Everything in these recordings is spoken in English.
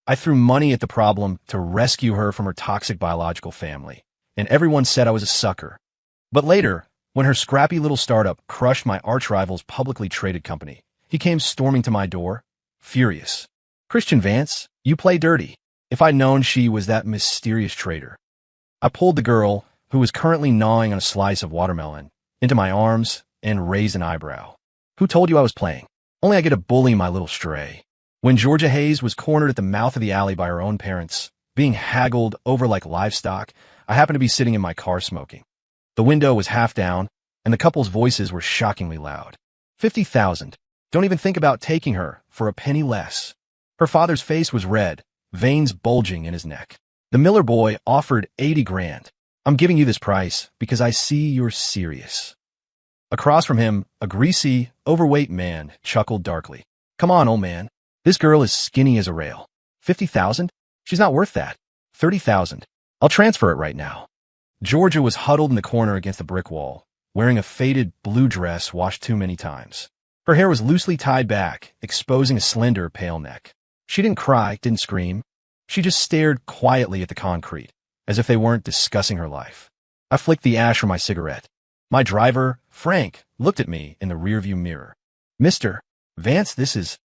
I threw money at the problem to rescue her from her toxic biological family, and everyone said I was a sucker. But later, when her scrappy little startup crushed my arch-rival's publicly traded company, he came storming to my door, furious. "Christian Vance, you play dirty." If I'd known she was that mysterious traitor. I pulled the girl, who was currently gnawing on a slice of watermelon, into my arms and raised an eyebrow. "Who told you I was playing? Only I get to bully my little stray." When Georgia Hayes was cornered at the mouth of the alley by her own parents, being haggled over like livestock, I happened to be sitting in my car smoking. The window was half down, and the couple's voices were shockingly loud. 50,000. Don't even think about taking her for a penny less. Her father's face was red, veins bulging in his neck. The Miller boy offered 80 grand. "I'm giving you this price because I see you're serious." Across from him, a greasy, overweight man chuckled darkly. "Come on, old man. This girl is skinny as a rail. 50,000? She's not worth that. 30,000. I'll transfer it right now." Georgia was huddled in the corner against the brick wall, wearing a faded blue dress washed too many times. Her hair was loosely tied back, exposing a slender, pale neck. She didn't cry, didn't scream. She just stared quietly at the concrete, as if they weren't discussing her life. I flicked the ash from my cigarette. My driver, Frank, looked at me in the rearview mirror. "Mr. Vance, this is—"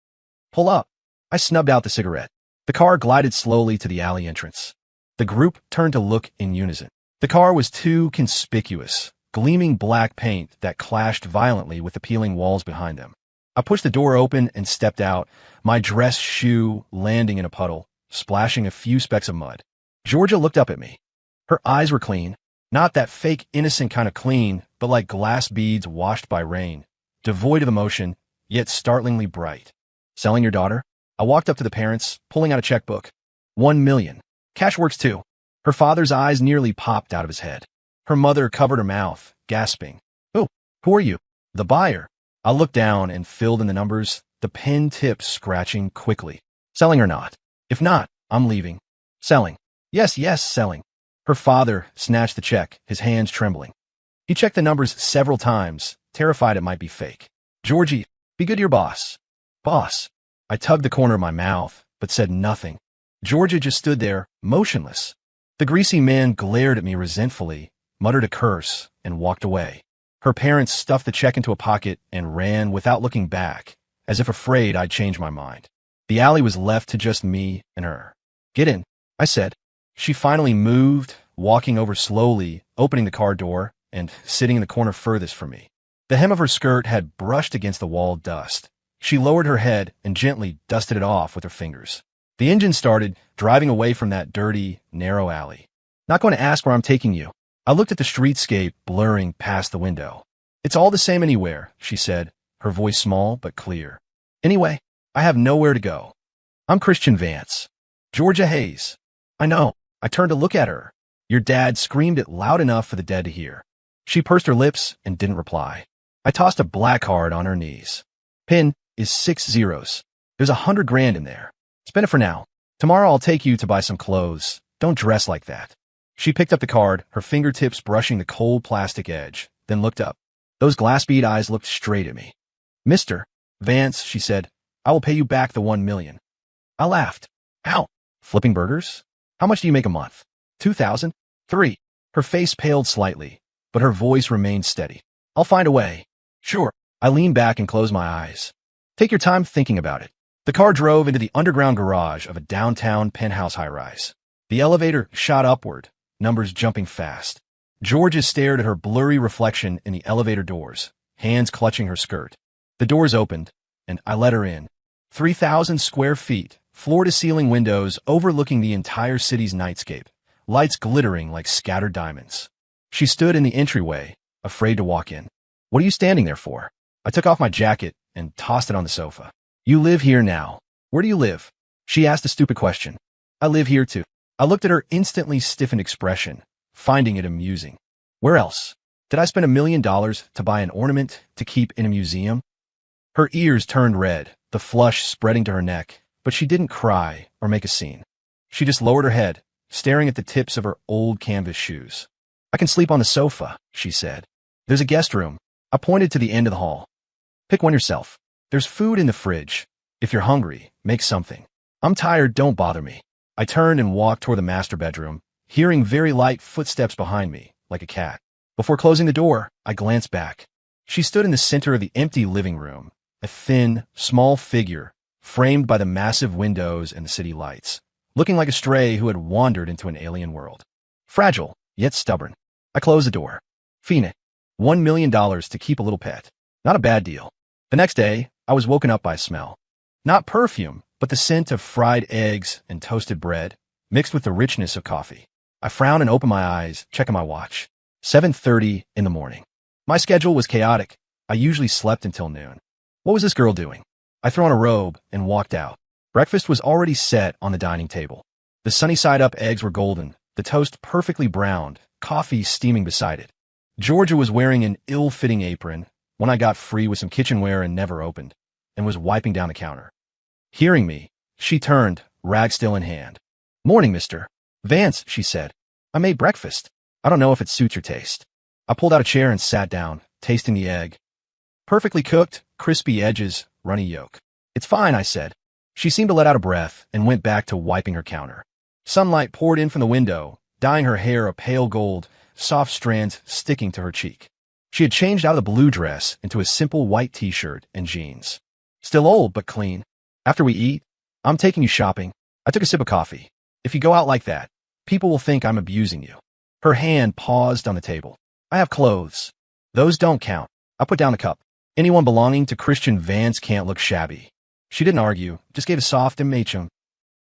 "Pull up." I snubbed out the cigarette. The car glided slowly to the alley entrance. The group turned to look in unison. The car was too conspicuous, gleaming black paint that clashed violently with the peeling walls behind them. I pushed the door open and stepped out, my dress shoe landing in a puddle, splashing a few specks of mud. Georgia looked up at me. Her eyes were clean, not that fake innocent kind of clean, but like glass beads washed by rain, devoid of emotion, yet startlingly bright. "Selling your daughter?" I walked up to the parents, pulling out a checkbook. 1 million. Cash works too. Her father's eyes nearly popped out of his head. Her mother covered her mouth, gasping. "Oh, who are you?" "The buyer." I looked down and filled in the numbers, the pen tips scratching quickly. "Selling or not? If not, I'm leaving." "Selling." Yes, selling." Her father snatched the check, his hands trembling. He checked the numbers several times, terrified it might be fake. "Georgie, be good to your boss." "Boss." I tugged the corner of my mouth, but said nothing. Georgia just stood there, motionless. The greasy man glared at me resentfully, muttered a curse, and walked away. Her parents stuffed the check into a pocket and ran without looking back, as if afraid I'd change my mind. The alley was left to just me and her. "Get in," I said. She finally moved, walking over slowly, opening the car door, and sitting in the corner furthest from me. The hem of her skirt had brushed against the wall dust. She lowered her head and gently dusted it off with her fingers. The engine started, driving away from that dirty, narrow alley. "Not going to ask where I'm taking you." I looked at the streetscape blurring past the window. "It's all the same anywhere," she said, her voice small but clear. "Anyway, I have nowhere to go. I'm Christian Vance. Georgia Hayes." "I know." I turned to look at her. "Your dad screamed it loud enough for the dead to hear." She pursed her lips and didn't reply. I tossed a black card on her knees. "Pin is 6 zeros. There's 100 grand in there. Spend it for now. Tomorrow I'll take you to buy some clothes. Don't dress like that." She picked up the card, her fingertips brushing the cold plastic edge, then looked up. Those glass bead eyes looked straight at me. "Mr. Vance," she said, "I will pay you back the 1 million. I laughed. "How? Flipping burgers? How much do you make a month?" 2,000? 3. Her face paled slightly, but her voice remained steady. "I'll find a way." "Sure." I leaned back and closed my eyes. "Take your time thinking about it." The car drove into the underground garage of a downtown penthouse high-rise. The elevator shot upward, numbers jumping fast. Georgia stared at her blurry reflection in the elevator doors, hands clutching her skirt. The doors opened, and I let her in. 3,000 square feet, floor-to-ceiling windows overlooking the entire city's nightscape, lights glittering like scattered diamonds. She stood in the entryway, afraid to walk in. "What are you standing there for?" I took off my jacket and tossed it on the sofa. "You live here now. Where do you live?" She asked a stupid question. "I live here too." I looked at her instantly stiffened expression, finding it amusing. "Where else? Did I spend $1 million to buy an ornament to keep in a museum?" Her ears turned red, the flush spreading to her neck, but she didn't cry or make a scene. She just lowered her head, staring at the tips of her old canvas shoes. "I can sleep on the sofa," she said. "There's a guest room." I pointed to the end of the hall. "Pick one yourself. There's food in the fridge. If you're hungry, make something. I'm tired, don't bother me. I turned and walked toward the master bedroom, hearing very light footsteps behind me, like a cat. Before closing the door, I glanced back. She stood in the center of the empty living room, a thin, small figure, framed by the massive windows and the city lights, looking like a stray who had wandered into an alien world. Fragile, yet stubborn. I closed the door. Phoenix. $1 million to keep a little pet. Not a bad deal. The next day, I was woken up by a smell. Not perfume, but the scent of fried eggs and toasted bread, mixed with the richness of coffee. I frowned and opened my eyes, checking my watch. 7:30 in the morning. My schedule was chaotic. I usually slept until noon. What was this girl doing? I threw on a robe and walked out. Breakfast was already set on the dining table. The sunny-side-up eggs were golden, the toast perfectly browned, coffee steaming beside it. Georgia was wearing an ill-fitting apron, one I got free with some kitchenware and never opened, and was wiping down the counter. Hearing me, she turned, rag still in hand. "Morning, Mr. Vance," she said. "I made breakfast. I don't know if it suits your taste." I pulled out a chair and sat down, tasting the egg. Perfectly cooked, crispy edges, runny yolk. "It's fine," I said. She seemed to let out a breath and went back to wiping her counter. Sunlight poured in from the window, dyeing her hair a pale gold, soft strands sticking to her cheek. She had changed out of the blue dress into a simple white t-shirt and jeans. "Still old, but clean. After we eat, I'm taking you shopping." I took a sip of coffee. "If you go out like that, people will think I'm abusing you." Her hand paused on the table. "I have clothes. Those don't count." I put down the cup. "Anyone belonging to Christian Vance can't look shabby." She didn't argue, just gave a soft "mm."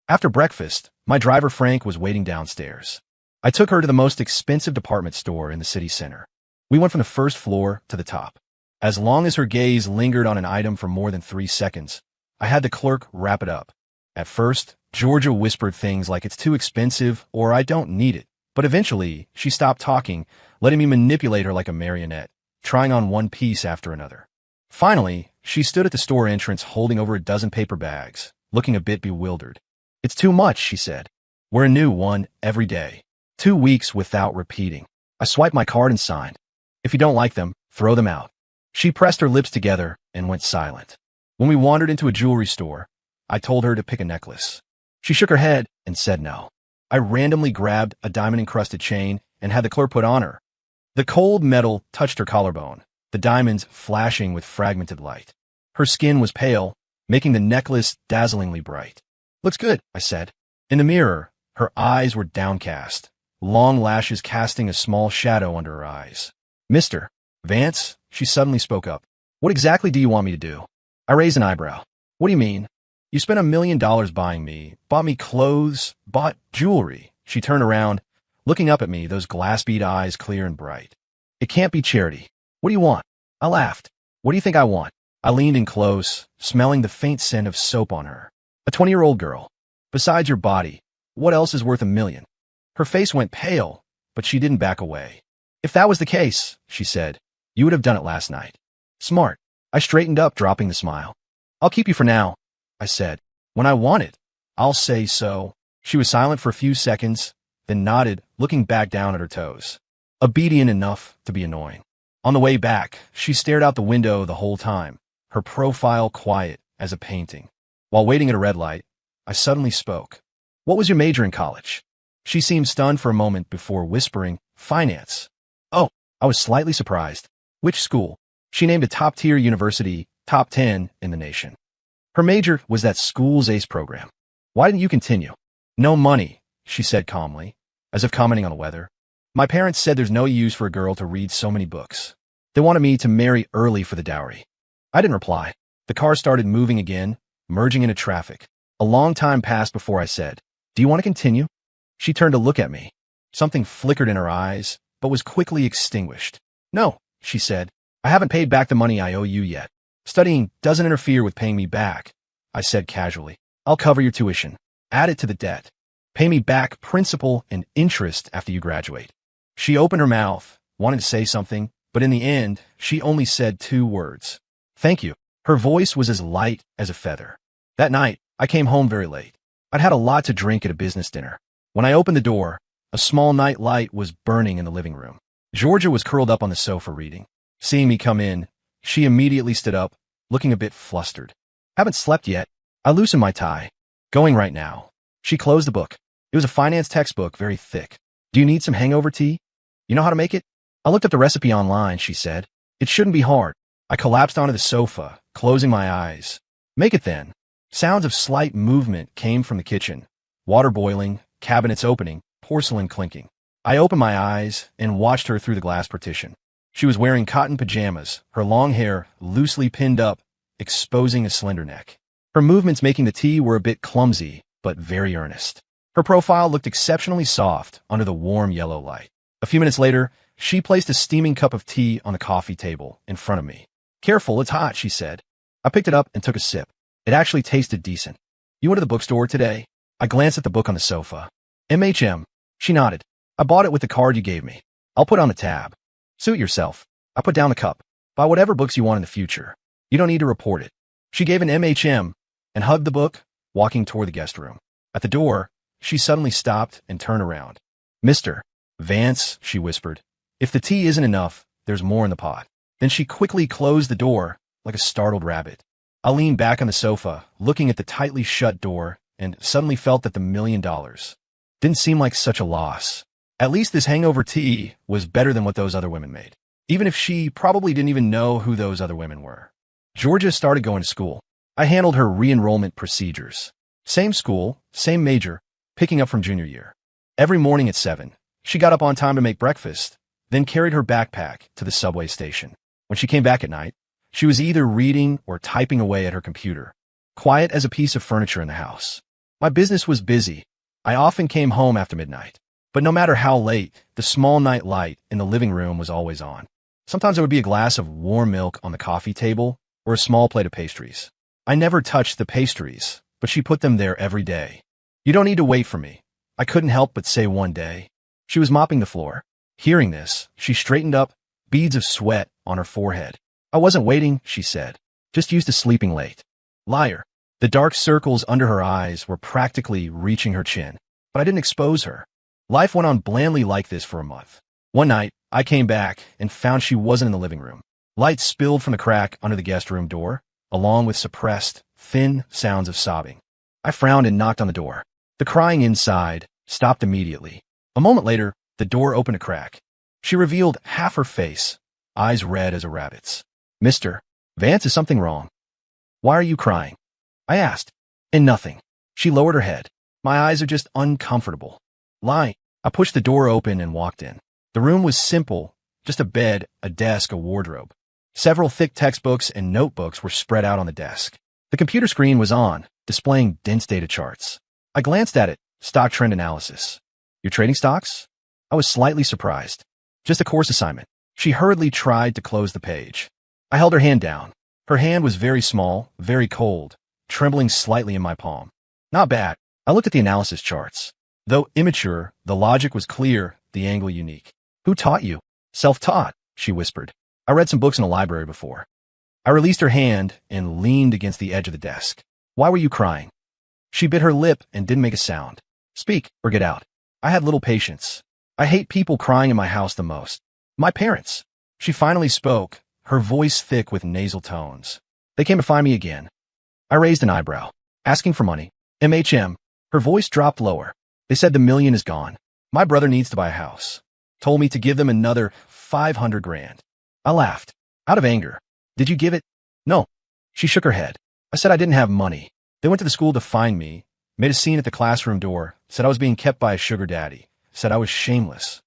After breakfast, my driver Frank was waiting downstairs. I took her to the most expensive department store in the city center. We went from the first floor to the top. As long as her gaze lingered on an item for more than 3 seconds, I had the clerk wrap it up. At first, Georgia whispered things like "it's too expensive" or "I don't need it." But eventually, she stopped talking, letting me manipulate her like a marionette, trying on one piece after another. Finally, she stood at the store entrance holding over a dozen paper bags, looking a bit bewildered. "It's too much," she said. "We're a new one every day. 2 weeks without repeating." I swiped my card and signed. "If you don't like them, throw them out." She pressed her lips together and went silent. When we wandered into a jewelry store, I told her to pick a necklace. She shook her head and said no. I randomly grabbed a diamond-encrusted chain and had the clerk put on her. The cold metal touched her collarbone, the diamonds flashing with fragmented light. Her skin was pale, making the necklace dazzlingly bright. "Looks good," I said. In the mirror, her eyes were downcast, long lashes casting a small shadow under her eyes. "Mr. Vance," she suddenly spoke up. "What exactly do you want me to do?" I raised an eyebrow. "What do you mean? You spent $1 million buying me, bought me clothes, bought jewelry." She turned around, looking up at me, those glass-bead eyes clear and bright. "It can't be charity. What do you want?" I laughed. "What do you think I want?" I leaned in close, smelling the faint scent of soap on her. "A 20-year-old girl. Besides your body, what else is worth $1 million?" Her face went pale, but she didn't back away. "If that was the case," she said, "you would have done it last night." "Smart." I straightened up, dropping the smile. "I'll keep you for now," I said. "When I want it, I'll say so." She was silent for a few seconds, then nodded, looking back down at her toes. Obedient enough to be annoying. On the way back, she stared out the window the whole time, her profile quiet as a painting. While waiting at a red light, I suddenly spoke. "What was your major in college?" She seemed stunned for a moment before whispering, "Finance." "Oh," I was slightly surprised. "Which school?" She named a top-tier university, top 10 in the nation. Her major was that school's ACE program. "Why didn't you continue?" "No money," she said calmly, as if commenting on the weather. "My parents said there's no use for a girl to read so many books. They wanted me to marry early for the dowry." I didn't reply. The car started moving again, merging into traffic. A long time passed before I said, "Do you want to continue?" She turned to look at me. Something flickered in her eyes, but was quickly extinguished. "No," she said. "I haven't paid back the money I owe you yet. Studying doesn't interfere with paying me back," I said casually. "I'll cover your tuition. Add it to the debt. Pay me back principal and interest after you graduate." She opened her mouth, wanted to say something, but in the end, she only said 2 words. "Thank you." Her voice was as light as a feather. That night, I came home very late. I'd had a lot to drink at a business dinner. When I opened the door, a small night light was burning in the living room. Georgia was curled up on the sofa reading. Seeing me come in, she immediately stood up, looking a bit flustered. "Haven't slept yet." I loosened my tie. Going right now. She closed the book. It was a finance textbook, very thick. Do you need some hangover tea? You know how to make it? I looked up the recipe online, she said. It shouldn't be hard. I collapsed onto the sofa, closing my eyes. Make it then. Sounds of slight movement came from the kitchen. Water boiling, cabinets opening, porcelain clinking. I opened my eyes and watched her through the glass partition. She was wearing cotton pajamas, her long hair loosely pinned up, exposing a slender neck. Her movements making the tea were a bit clumsy, but very earnest. Her profile looked exceptionally soft under the warm yellow light. A few minutes later, she placed a steaming cup of tea on the coffee table in front of me. Careful, it's hot, she said. I picked it up and took a sip. It actually tasted decent. You went to the bookstore today? I glanced at the book on the sofa. MHM. She nodded. I bought it with the card you gave me. I'll put on the tab. Suit yourself. I put down the cup. Buy whatever books you want in the future. You don't need to report it. She gave an MHM and hugged the book, walking toward the guest room. At the door, she suddenly stopped and turned around. Mr. Vance, she whispered. If the tea isn't enough, there's more in the pot. Then she quickly closed the door like a startled rabbit. I leaned back on the sofa, looking at the tightly shut door, and suddenly felt that the $1 million didn't seem like such a loss. At least this hangover tea was better than what those other women made, even if she probably didn't even know who those other women were. Georgia started going to school. I handled her re-enrollment procedures. Same school, same major, picking up from junior year. Every morning at 7, she got up on time to make breakfast, then carried her backpack to the subway station. When she came back at night, she was either reading or typing away at her computer, quiet as a piece of furniture in the house. My business was busy. I often came home after midnight. But no matter how late, the small night light in the living room was always on. Sometimes there would be a glass of warm milk on the coffee table or a small plate of pastries. I never touched the pastries, but she put them there every day. You don't need to wait for me. I couldn't help but say one day. She was mopping the floor. Hearing this, she straightened up, beads of sweat on her forehead. I wasn't waiting, she said. Just used to sleeping late. Liar. The dark circles under her eyes were practically reaching her chin, but I didn't expose her. Life went on blandly like this for a month. One night, I came back and found she wasn't in the living room. Light spilled from the crack under the guest room door, along with suppressed, thin sounds of sobbing. I frowned and knocked on the door. The crying inside stopped immediately. A moment later, the door opened a crack. She revealed half her face, eyes red as a rabbit's. Mr. Vance, is something wrong? Why are you crying? I asked. And nothing. She lowered her head. My eyes are just uncomfortable. Lying. I pushed the door open and walked in. The room was simple, just a bed, a desk, a wardrobe. Several thick textbooks and notebooks were spread out on the desk. The computer screen was on, displaying dense data charts. I glanced at it, stock trend analysis. You're trading stocks? I was slightly surprised. Just a course assignment. She hurriedly tried to close the page. I held her hand down. Her hand was very small, very cold, trembling slightly in my palm. Not bad. I looked at the analysis charts. Though immature, the logic was clear, the angle unique. Who taught you? Self-taught, she whispered. I read some books in a library before. I released her hand and leaned against the edge of the desk. Why were you crying? She bit her lip and didn't make a sound. Speak or get out. I had little patience. I hate people crying in my house the most. My parents. She finally spoke, her voice thick with nasal tones. They came to find me again. I raised an eyebrow, asking for money. MHM. Her voice dropped lower. They said the $1 million is gone. My brother needs to buy a house. Told me to give them another 500 grand. I laughed. Out of anger. Did you give it? No. She shook her head. I said I didn't have money. They went to the school to find me, made a scene at the classroom door, said I was being kept by a sugar daddy, said I was shameless.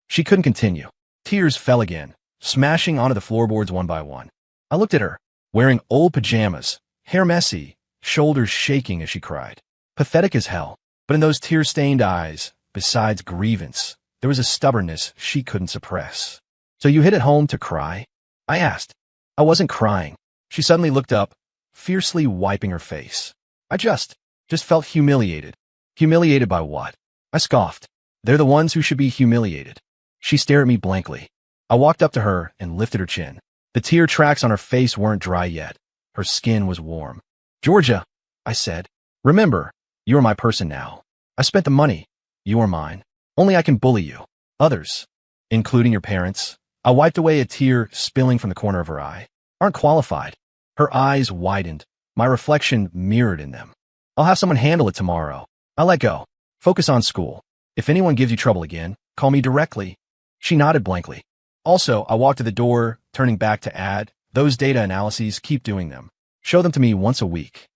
She couldn't continue. Tears fell again, smashing onto the floorboards one by one. I looked at her, wearing old pajamas, hair messy, shoulders shaking as she cried. Pathetic as hell. But in those tear-stained eyes, besides grievance, there was a stubbornness she couldn't suppress. So you hid at home to cry? I asked. I wasn't crying. She suddenly looked up, fiercely wiping her face. I just felt humiliated. Humiliated by what? I scoffed. They're the ones who should be humiliated. She stared at me blankly. I walked up to her and lifted her chin. The tear tracks on her face weren't dry yet. Her skin was warm. Georgia, I said, remember, you are my person now. I spent the money. You are mine. Only I can bully you. Others, including your parents, I wiped away a tear spilling from the corner of her eye, aren't qualified. Her eyes widened. My reflection mirrored in them. I'll have someone handle it tomorrow. I let go. Focus on school. If anyone gives you trouble again, call me directly. She nodded blankly. Also, I walked to the door, turning back to add, those data analyses, keep doing them. Show them to me once a week.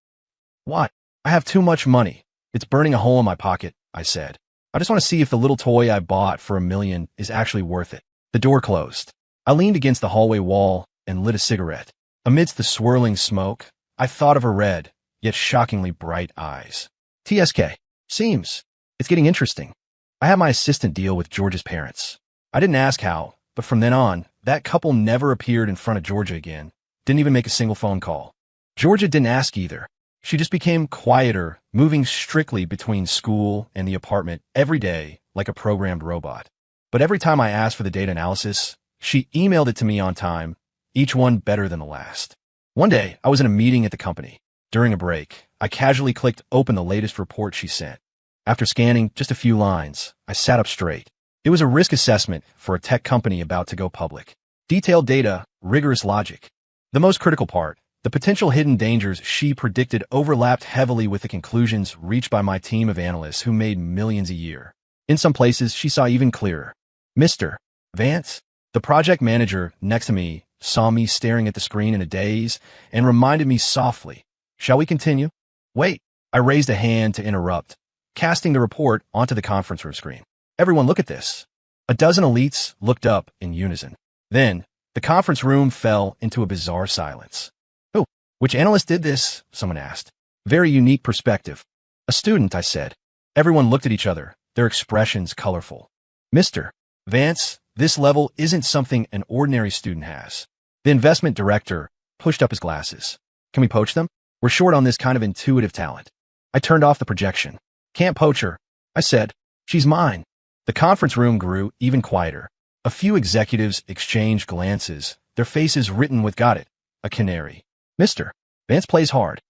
What? I have too much money. It's burning a hole in my pocket, I said. I just want to see if the little toy I bought for $1 million is actually worth it. The door closed. I leaned against the hallway wall and lit a cigarette. Amidst the swirling smoke, I thought of her red, yet shockingly bright eyes. TSK. Seems. It's getting interesting. I had my assistant deal with Georgia's parents. I didn't ask how, but from then on, that couple never appeared in front of Georgia again. Didn't even make a single phone call. Georgia didn't ask either. She just became quieter, moving strictly between school and the apartment every day like a programmed robot. But every time I asked for the data analysis, she emailed it to me on time, each one better than the last. One day, I was in a meeting at the company. During a break, I casually clicked open the latest report she sent. After scanning just a few lines, I sat up straight. It was a risk assessment for a tech company about to go public. Detailed data, rigorous logic. The most critical part, the potential hidden dangers she predicted overlapped heavily with the conclusions reached by my team of analysts who made millions a year. In some places, she saw even clearer. Mr. Vance, the project manager next to me, saw me staring at the screen in a daze and reminded me softly, "Shall we continue?" Wait, I raised a hand to interrupt, casting the report onto the conference room screen. Everyone look at this. A dozen elites looked up in unison. Then, the conference room fell into a bizarre silence. "Oh, which analyst did this?" someone asked. "Very unique perspective." "A student," I said. Everyone looked at each other, their expressions colorful. "Mr. Vance, this level isn't something an ordinary student has." The investment director pushed up his glasses. "Can we poach them? We're short on this kind of intuitive talent." I turned off the projection. "Can't poach her," I said. "She's mine." The conference room grew even quieter. A few executives exchanged glances, their faces written with "got it," a canary. "Mr. Vance plays hard."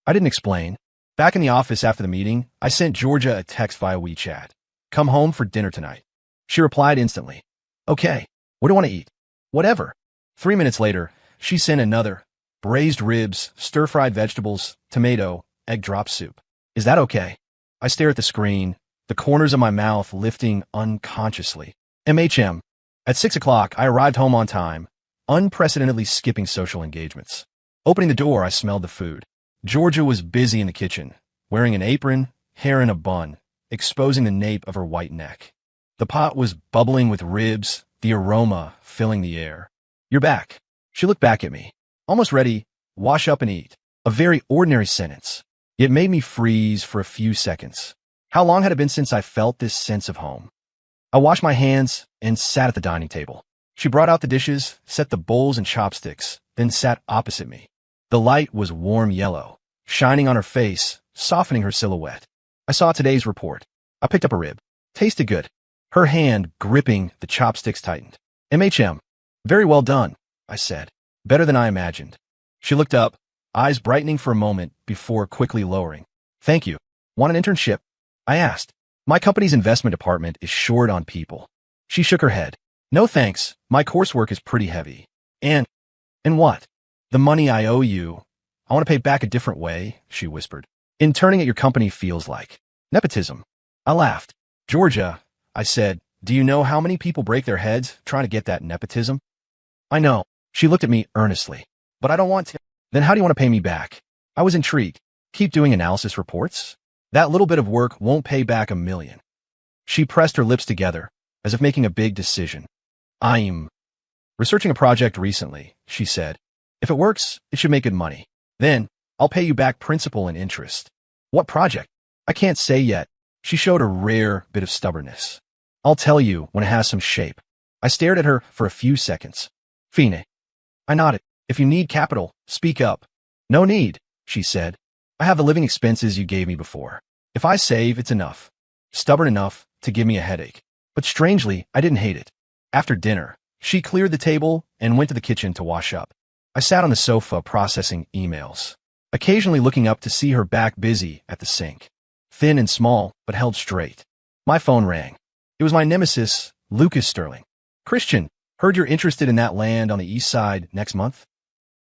I didn't explain. Back in the office after the meeting, I sent Georgia a text via WeChat. "Come home for dinner tonight." She replied instantly. "Okay. What do you want to eat?" "Whatever." 3 minutes later, she sent another. "Braised ribs, stir-fried vegetables, tomato, egg drop soup." "Is that okay?" I stare at the screen, the corners of my mouth lifting unconsciously. MHM. At 6 o'clock, I arrived home on time, unprecedentedly skipping social engagements. Opening the door, I smelled the food. Georgia was busy in the kitchen, wearing an apron, hair in a bun, exposing the nape of her white neck. The pot was bubbling with ribs, the aroma filling the air. "You're back." She looked back at me. "Almost ready. Wash up and eat." A very ordinary sentence. It made me freeze for a few seconds. How long had it been since I felt this sense of home? I washed my hands and sat at the dining table. She brought out the dishes, set the bowls and chopsticks, then sat opposite me. The light was warm yellow, shining on her face, softening her silhouette. I saw today's report. I picked up a rib. Tasted good. Her hand, gripping the chopsticks, tightened. "MHM. Very well done," I said. "Better than I imagined." She looked up, eyes brightening for a moment before quickly lowering. "Thank you. Want an internship?" I asked. "My company's investment department is short on people." She shook her head. "No thanks. My coursework is pretty heavy." And what? "The money I owe you. I want to pay back a different way," she whispered. "Interning at your company feels like nepotism." I laughed. "Georgia," I said, "do you know how many people break their heads trying to get that nepotism?" "I know." She looked at me earnestly. "But I don't want to." "Then how do you want to pay me back?" I was intrigued. "Keep doing analysis reports? That little bit of work won't pay back $1 million. She pressed her lips together, as if making a big decision. "I'm researching a project recently," she said. "If it works, it should make good money. Then, I'll pay you back principal and interest." "What project?" "I can't say yet." She showed a rare bit of stubbornness. "I'll tell you when it has some shape." I stared at her for a few seconds. "Fine." I nodded. "If you need capital, speak up." "No need," she said. "I have the living expenses you gave me before. If I save, it's enough." Stubborn enough to give me a headache. But strangely, I didn't hate it. After dinner, she cleared the table and went to the kitchen to wash up. I sat on the sofa processing emails, occasionally looking up to see her back busy at the sink. Thin and small, but held straight. My phone rang. It was my nemesis, Lucas Sterling. "Christian, heard you're interested in that land on the east side next month?"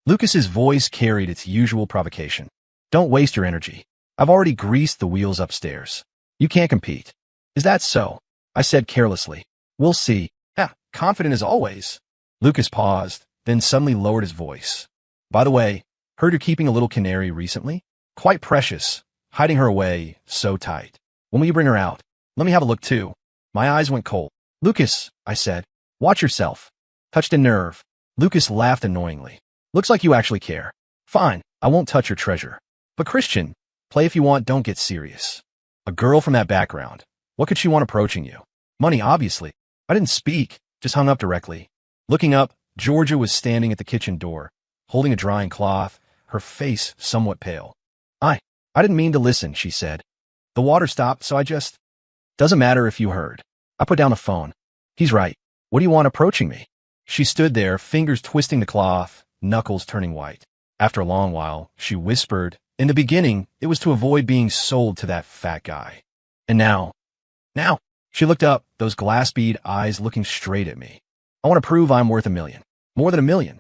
Lucas's voice carried its usual provocation. "Don't waste your energy. I've already greased the wheels upstairs. You can't compete. Is that so? I said carelessly. We'll see. Yeah, confident as always. Lucas paused, then suddenly lowered his voice. By the way, heard you're keeping a little canary recently? Quite precious. Hiding her away so tight. When will you bring her out? Let me have a look too. My eyes went cold. Lucas, I said, watch yourself. Touched a nerve. Lucas laughed annoyingly. Looks like you actually care. Fine, I won't touch your treasure. But Christian, play if you want, don't get serious. A girl from that background. What could she want approaching you? Money, obviously. I didn't speak, just hung up directly. Looking up, Georgia was standing at the kitchen door, holding a drying cloth, her face somewhat pale. I didn't mean to listen, she said. The water stopped, so I just... Doesn't matter if you heard. I put down the phone. He's right. What do you want approaching me? She stood there, fingers twisting the cloth, knuckles turning white. After a long while, she whispered, in the beginning, it was to avoid being sold to that fat guy. And now, she looked up, those glass bead eyes looking straight at me. I want to prove I'm worth $1 million. More than $1 million.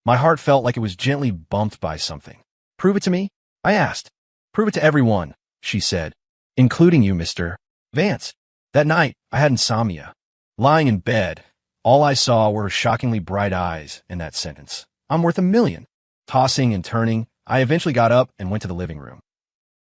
My heart felt like it was gently bumped by something. Prove it to me? I asked. Prove it to everyone, she said, including you, Mr. Vance. That night, I had insomnia. Lying in bed, all I saw were her shockingly bright eyes in that sentence. I'm worth $1 million. Tossing and turning, I eventually got up and went to the living room.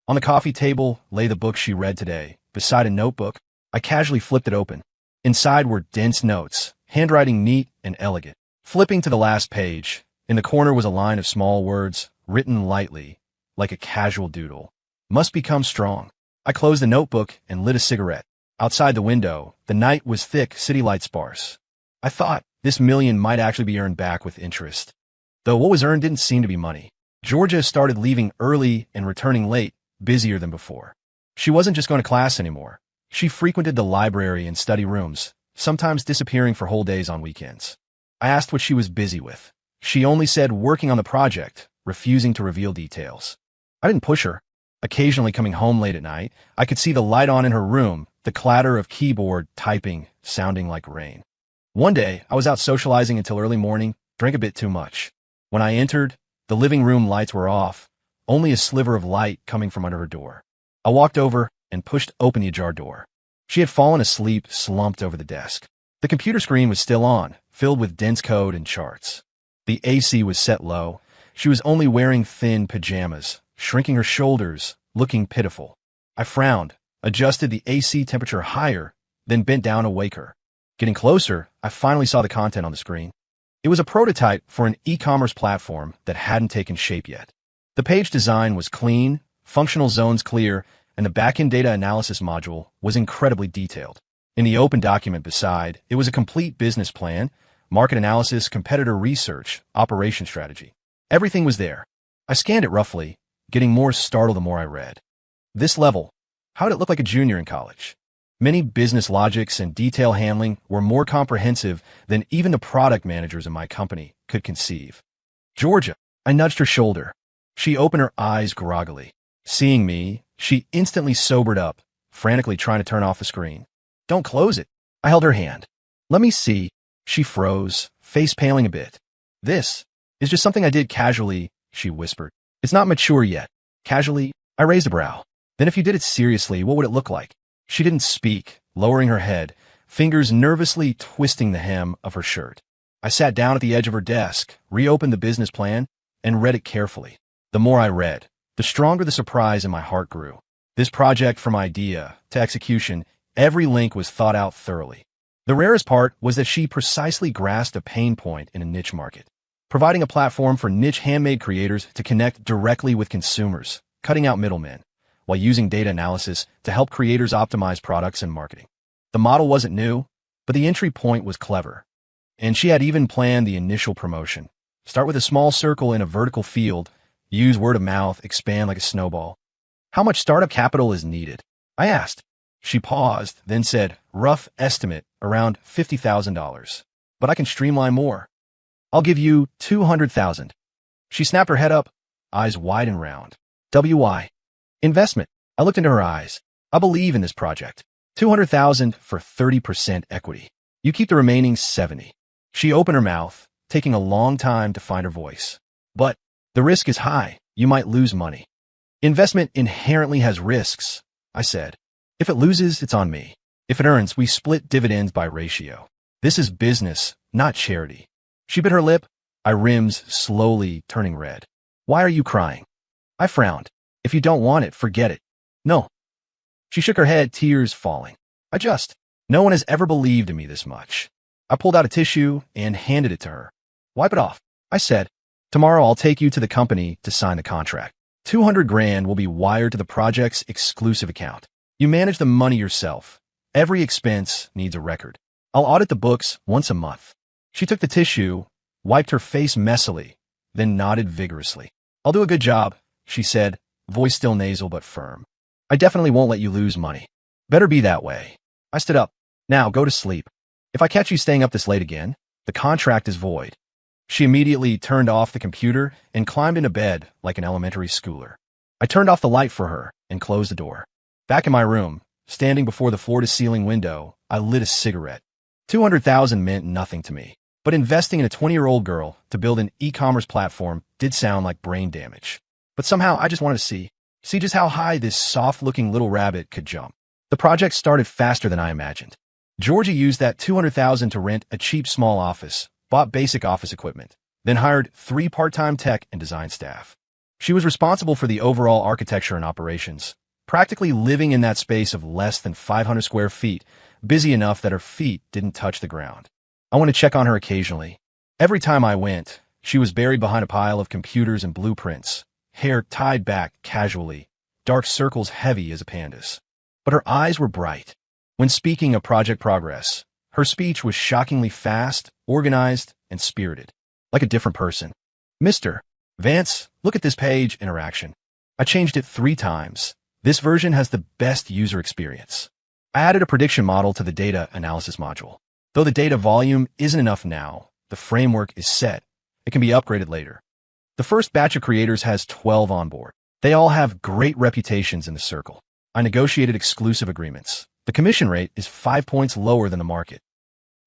On the coffee table lay the book she read today. Beside a notebook, I casually flipped it open. Inside were dense notes, handwriting neat and elegant. Flipping to the last page, in the corner was a line of small words, written lightly, like a casual doodle. Must become strong. I closed the notebook and lit a cigarette. Outside the window, the night was thick, city lights sparse. I thought this $1 million might actually be earned back with interest. Though what was earned didn't seem to be money. Georgia started leaving early and returning late, busier than before. She wasn't just going to class anymore. She frequented the library and study rooms, sometimes disappearing for whole days on weekends. I asked what she was busy with. She only said working on the project, refusing to reveal details. I didn't push her. Occasionally coming home late at night, I could see the light on in her room, the clatter of keyboard typing sounding like rain. One day, I was out socializing until early morning, drank a bit too much. When I entered, the living room lights were off, only a sliver of light coming from under her door. I walked over and pushed open the ajar door. She had fallen asleep, slumped over the desk. The computer screen was still on, filled with dense code and charts. The AC was set low. She was only wearing thin pajamas, shrinking her shoulders, looking pitiful. I frowned, adjusted the AC temperature higher, then bent down to wake her. Getting closer, I finally saw the content on the screen. It was a prototype for an e-commerce platform that hadn't taken shape yet. The page design was clean, functional zones clear, and the backend data analysis module was incredibly detailed. In the open document beside, it was a complete business plan, market analysis, competitor research, operation strategy. Everything was there. I scanned it roughly, getting more startled the more I read. This level, how did it look like a junior in college? Many business logics and detail handling were more comprehensive than even the product managers in my company could conceive. Georgia, I nudged her shoulder. She opened her eyes groggily. Seeing me, she instantly sobered up, frantically trying to turn off the screen. Don't close it. I held her hand. Let me see. She froze, face paling a bit. This is just something I did casually, she whispered. It's not mature yet. Casually, I raised a brow. Then if you did it seriously, what would it look like? She didn't speak, lowering her head, fingers nervously twisting the hem of her shirt. I sat down at the edge of her desk, reopened the business plan, and read it carefully. The more I read, the stronger the surprise in my heart grew. This project, from idea to execution, every link was thought out thoroughly. The rarest part was that she precisely grasped a pain point in a niche market, providing a platform for niche handmade creators to connect directly with consumers, cutting out middlemen, while using data analysis to help creators optimize products and marketing. The model wasn't new, but the entry point was clever. And she had even planned the initial promotion. Start with a small circle in a vertical field, use word of mouth, expand like a snowball. How much startup capital is needed? I asked. She paused, then said, rough estimate, around $50,000. But I can streamline more. I'll give you $200,000. She snapped her head up, eyes wide and round. WI. Investment. I looked into her eyes. I believe in this project. $200,000 for 30% equity. You keep the remaining 70. She opened her mouth, taking a long time to find her voice. But the risk is high. You might lose money. Investment inherently has risks, I said. If it loses, it's on me. If it earns, we split dividends by ratio. This is business, not charity. She bit her lip. I rims, slowly turning red. Why are you crying? I frowned. If you don't want it, forget it. No. She shook her head, tears falling. No one has ever believed in me this much. I pulled out a tissue and handed it to her. Wipe it off, I said. Tomorrow I'll take you to the company to sign the contract. 200 grand will be wired to the project's exclusive account. You manage the money yourself. Every expense needs a record. I'll audit the books once a month. She took the tissue, wiped her face messily, then nodded vigorously. I'll do a good job, she said, voice still nasal but firm. I definitely won't let you lose money. Better be that way. I stood up. Now go to sleep. If I catch you staying up this late again, the contract is void. She immediately turned off the computer and climbed into bed like an elementary schooler. I turned off the light for her and closed the door. Back in my room, standing before the floor-to-ceiling window, I lit a cigarette. 200,000 meant nothing to me, but investing in a 20-year-old girl to build an e-commerce platform did sound like brain damage. But somehow I just wanted to see just how high this soft-looking little rabbit could jump. The project started faster than I imagined. Georgia used that 200,000 to rent a cheap small office, bought basic office equipment, then hired 3 part-time tech and design staff. She was responsible for the overall architecture and operations, practically living in that space of less than 500 square feet, busy enough that her feet didn't touch the ground. I went to check on her occasionally. Every time I went, she was buried behind a pile of computers and blueprints, hair tied back casually, dark circles heavy as a panda's. But her eyes were bright. When speaking of project progress, her speech was shockingly fast, organized, and spirited, like a different person. Mr. Vance, look at this page interaction. I changed it 3 times. This version has the best user experience. I added a prediction model to the data analysis module. Though the data volume isn't enough now, the framework is set. It can be upgraded later. The first batch of creators has 12 on board. They all have great reputations in the circle. I negotiated exclusive agreements. The commission rate is 5 points lower than the market.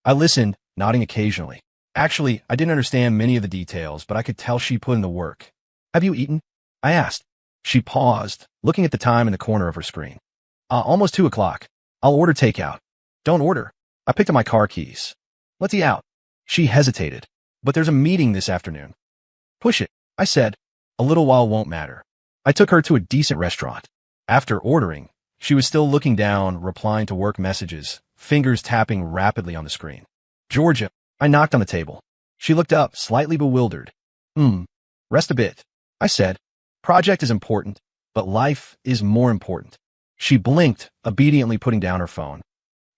I listened, nodding occasionally. Actually, I didn't understand many of the details, but I could tell she put in the work. Have you eaten? I asked. She paused, looking at the time in the corner of her screen. Almost 2 o'clock. I'll order takeout. Don't order. I picked up my car keys. Let's eat out. She hesitated. But there's a meeting this afternoon. Push it, I said. A little while won't matter. I took her to a decent restaurant. After ordering, she was still looking down, replying to work messages, fingers tapping rapidly on the screen. Georgia, I knocked on the table. She looked up, slightly bewildered. Rest a bit, I said. Project is important, but life is more important. She blinked, obediently putting down her phone.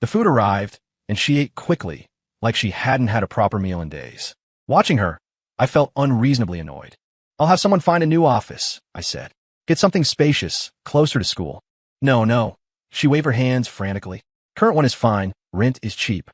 The food arrived, and she ate quickly, like she hadn't had a proper meal in days. Watching her, I felt unreasonably annoyed. I'll have someone find a new office, I said. Get something spacious, closer to school. No. She waved her hands frantically. Current one is fine. Rent is cheap.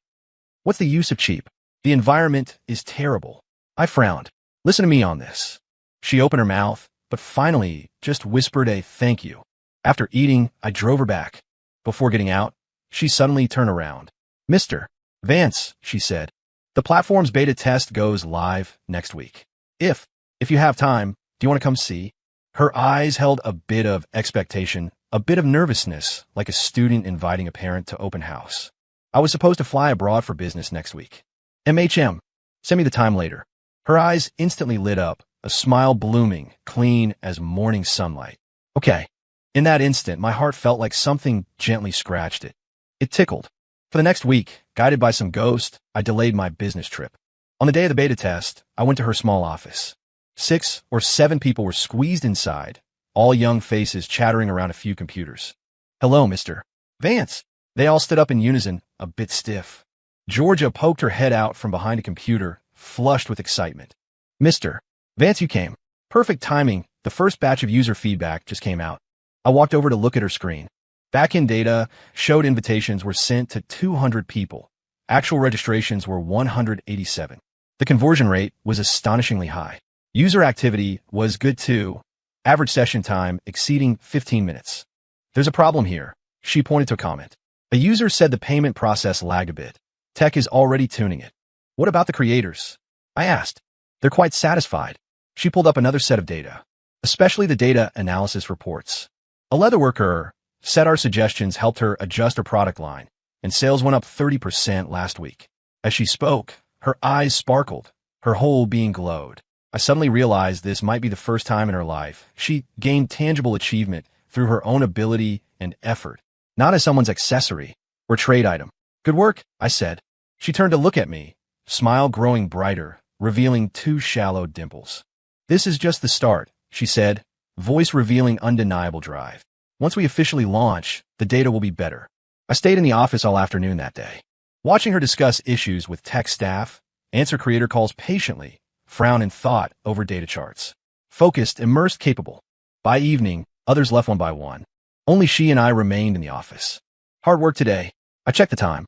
What's the use of cheap? The environment is terrible. I frowned. Listen to me on this. She opened her mouth, but finally just whispered a thank you. After eating, I drove her back. Before getting out, she suddenly turned around. Mr. Vance, she said, the platform's beta test goes live next week. If you have time, do you want to come see? Her eyes held a bit of expectation, a bit of nervousness, like a student inviting a parent to open house. I was supposed to fly abroad for business next week. MHM. Send me the time later. Her eyes instantly lit up, a smile blooming, clean as morning sunlight. Okay. In that instant, my heart felt like something gently scratched it. It tickled. For the next week, guided by some ghost, I delayed my business trip. On the day of the beta test, I went to her small office. 6 or 7 people were squeezed inside, all young faces chattering around a few computers. Hello, Mr. Vance. They all stood up in unison, a bit stiff. Georgia poked her head out from behind a computer, flushed with excitement. Mr. Vance, you came. Perfect timing. The first batch of user feedback just came out. I walked over to look at her screen. Back-end data showed invitations were sent to 200 people. Actual registrations were 187. The conversion rate was astonishingly high. User activity was good too. Average session time exceeding 15 minutes. There's a problem here. She pointed to a comment. A user said the payment process lagged a bit. Tech is already tuning it. What about the creators? I asked. They're quite satisfied. She pulled up another set of data. especially the data analysis reports. A leather worker said our suggestions helped her adjust her product line, and sales went up 30% last week. As she spoke, her eyes sparkled, her whole being glowed. I suddenly realized this might be the first time in her life she gained tangible achievement through her own ability and effort, not as someone's accessory or trade item. Good work, I said. She turned to look at me, smile growing brighter, revealing two shallow dimples. This is just the start, she said, voice revealing undeniable drive. Once we officially launch, the data will be better. I stayed in the office all afternoon that day, watching her discuss issues with tech staff, answer creator calls patiently, frown in thought over data charts. Focused, immersed, capable. By evening, others left one by one. Only she and I remained in the office. Hard work today. I checked the time.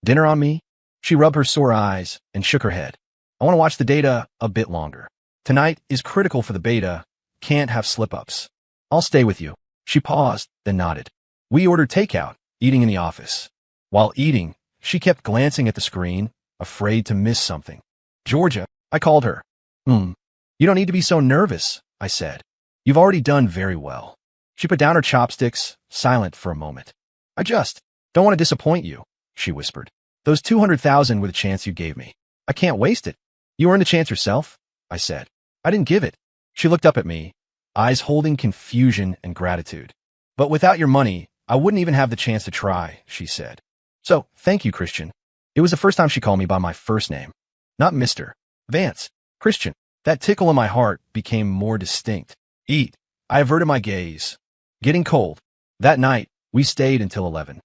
Dinner on me? She rubbed her sore eyes and shook her head. I want to watch the data a bit longer. Tonight is critical for the beta. Can't have slip-ups. I'll stay with you. She paused, then nodded. We ordered takeout, eating in the office. While eating, she kept glancing at the screen, afraid to miss something. Georgia, I called her. You don't need to be so nervous, I said. You've already done very well. She put down her chopsticks, silent for a moment. I just don't want to disappoint you, she whispered. Those 200,000 were the chance you gave me. I can't waste it. You earned the chance yourself, I said. I didn't give it. She looked up at me, eyes holding confusion and gratitude. But without your money, I wouldn't even have the chance to try, she said. So, thank you, Christian. It was the first time she called me by my first name. Not Mr. Vance. Christian. That tickle in my heart became more distinct. Eat. I averted my gaze. Getting cold. That night, we stayed until 11.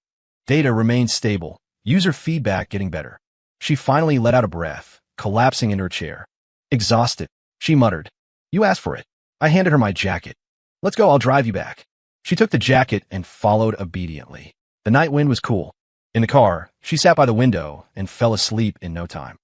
Data remained stable, user feedback getting better. She finally let out a breath, collapsing into her chair. Exhausted, she muttered. You asked for it. I handed her my jacket. Let's go, I'll drive you back. She took the jacket and followed obediently. The night wind was cool. In the car, she sat by the window and fell asleep in no time.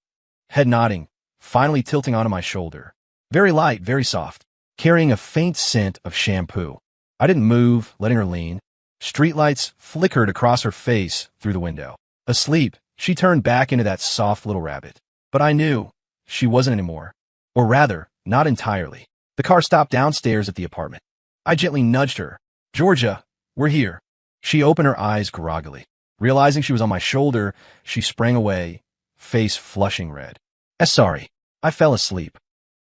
Head nodding, finally tilting onto my shoulder. Very light, very soft, carrying a faint scent of shampoo. I didn't move, letting her lean. Streetlights flickered across her face through the window. Asleep, she turned back into that soft little rabbit. But I knew she wasn't anymore. Or rather, not entirely. The car stopped downstairs at the apartment. I gently nudged her. Georgia, we're here. She opened her eyes groggily. Realizing she was on my shoulder, she sprang away, face flushing red. Sorry, I fell asleep.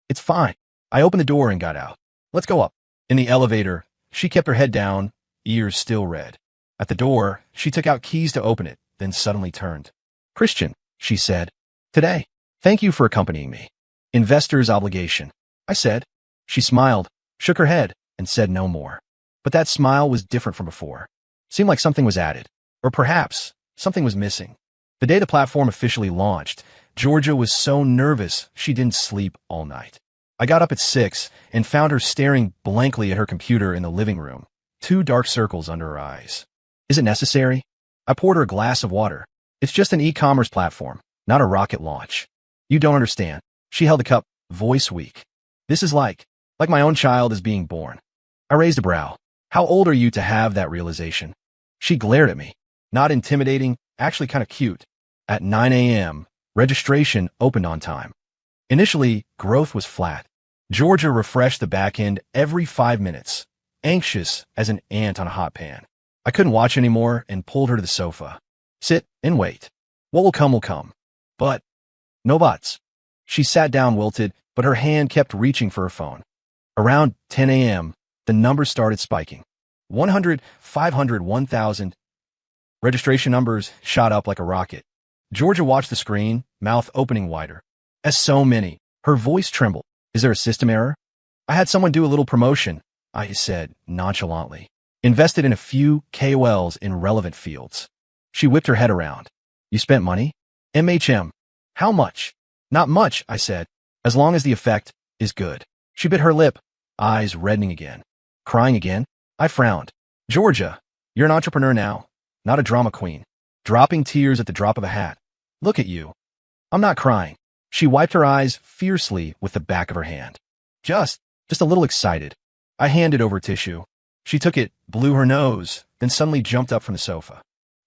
It's fine. I opened the door and got out. Let's go up. In the elevator, she kept her head down, ears still red. At the door, she took out keys to open it, then suddenly turned. Christian, she said. Today. Thank you for accompanying me. Investor's obligation. I said. She smiled, shook her head, and said no more. But that smile was different from before. Seemed like something was added. Or perhaps something was missing. The day the platform officially launched, Georgia was so nervous she didn't sleep all night. I got up at 6 and found her staring blankly at her computer in the living room, 2 dark circles under her eyes. Is it necessary? I poured her a glass of water. It's just an e-commerce platform, not a rocket launch. You don't understand. She held the cup, voice weak. This is like my own child is being born. I raised a brow. How old are you to have that realization? She glared at me. Not intimidating, actually kind of cute. At 9 a.m., registration opened on time. Initially, growth was flat. Georgia refreshed the back end every 5 minutes, anxious as an ant on a hot pan. I couldn't watch anymore and pulled her to the sofa. Sit and wait. What will come will come. But no buts. She sat down wilted, but her hand kept reaching for her phone. Around 10 a.m., the numbers started spiking. 100, 500, 1,000. Registration numbers shot up like a rocket. Georgia watched the screen, mouth opening wider. As so many. Her voice trembled. Is there a system error? I had someone do a little promotion, I said nonchalantly. Invested in a few KOLs in relevant fields. She whipped her head around. You spent money? MHM. How much? Not much, I said, as long as the effect is good. She bit her lip, eyes reddening again. Crying again? I frowned. Georgia, you're an entrepreneur now, not a drama queen. Dropping tears at the drop of a hat. Look at you. I'm not crying. She wiped her eyes fiercely with the back of her hand. Just a little excited. I handed over tissue. She took it, blew her nose, then suddenly jumped up from the sofa.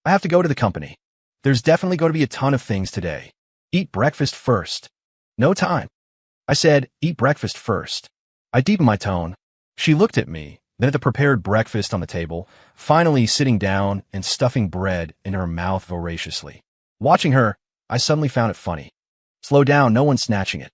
I have to go to the company. There's definitely going to be a ton of things today. Eat breakfast first. No time. I said, eat breakfast first. I deepened my tone. She looked at me, then at the prepared breakfast on the table, finally sitting down and stuffing bread into her mouth voraciously. Watching her, I suddenly found it funny. Slow down, no one's snatching it.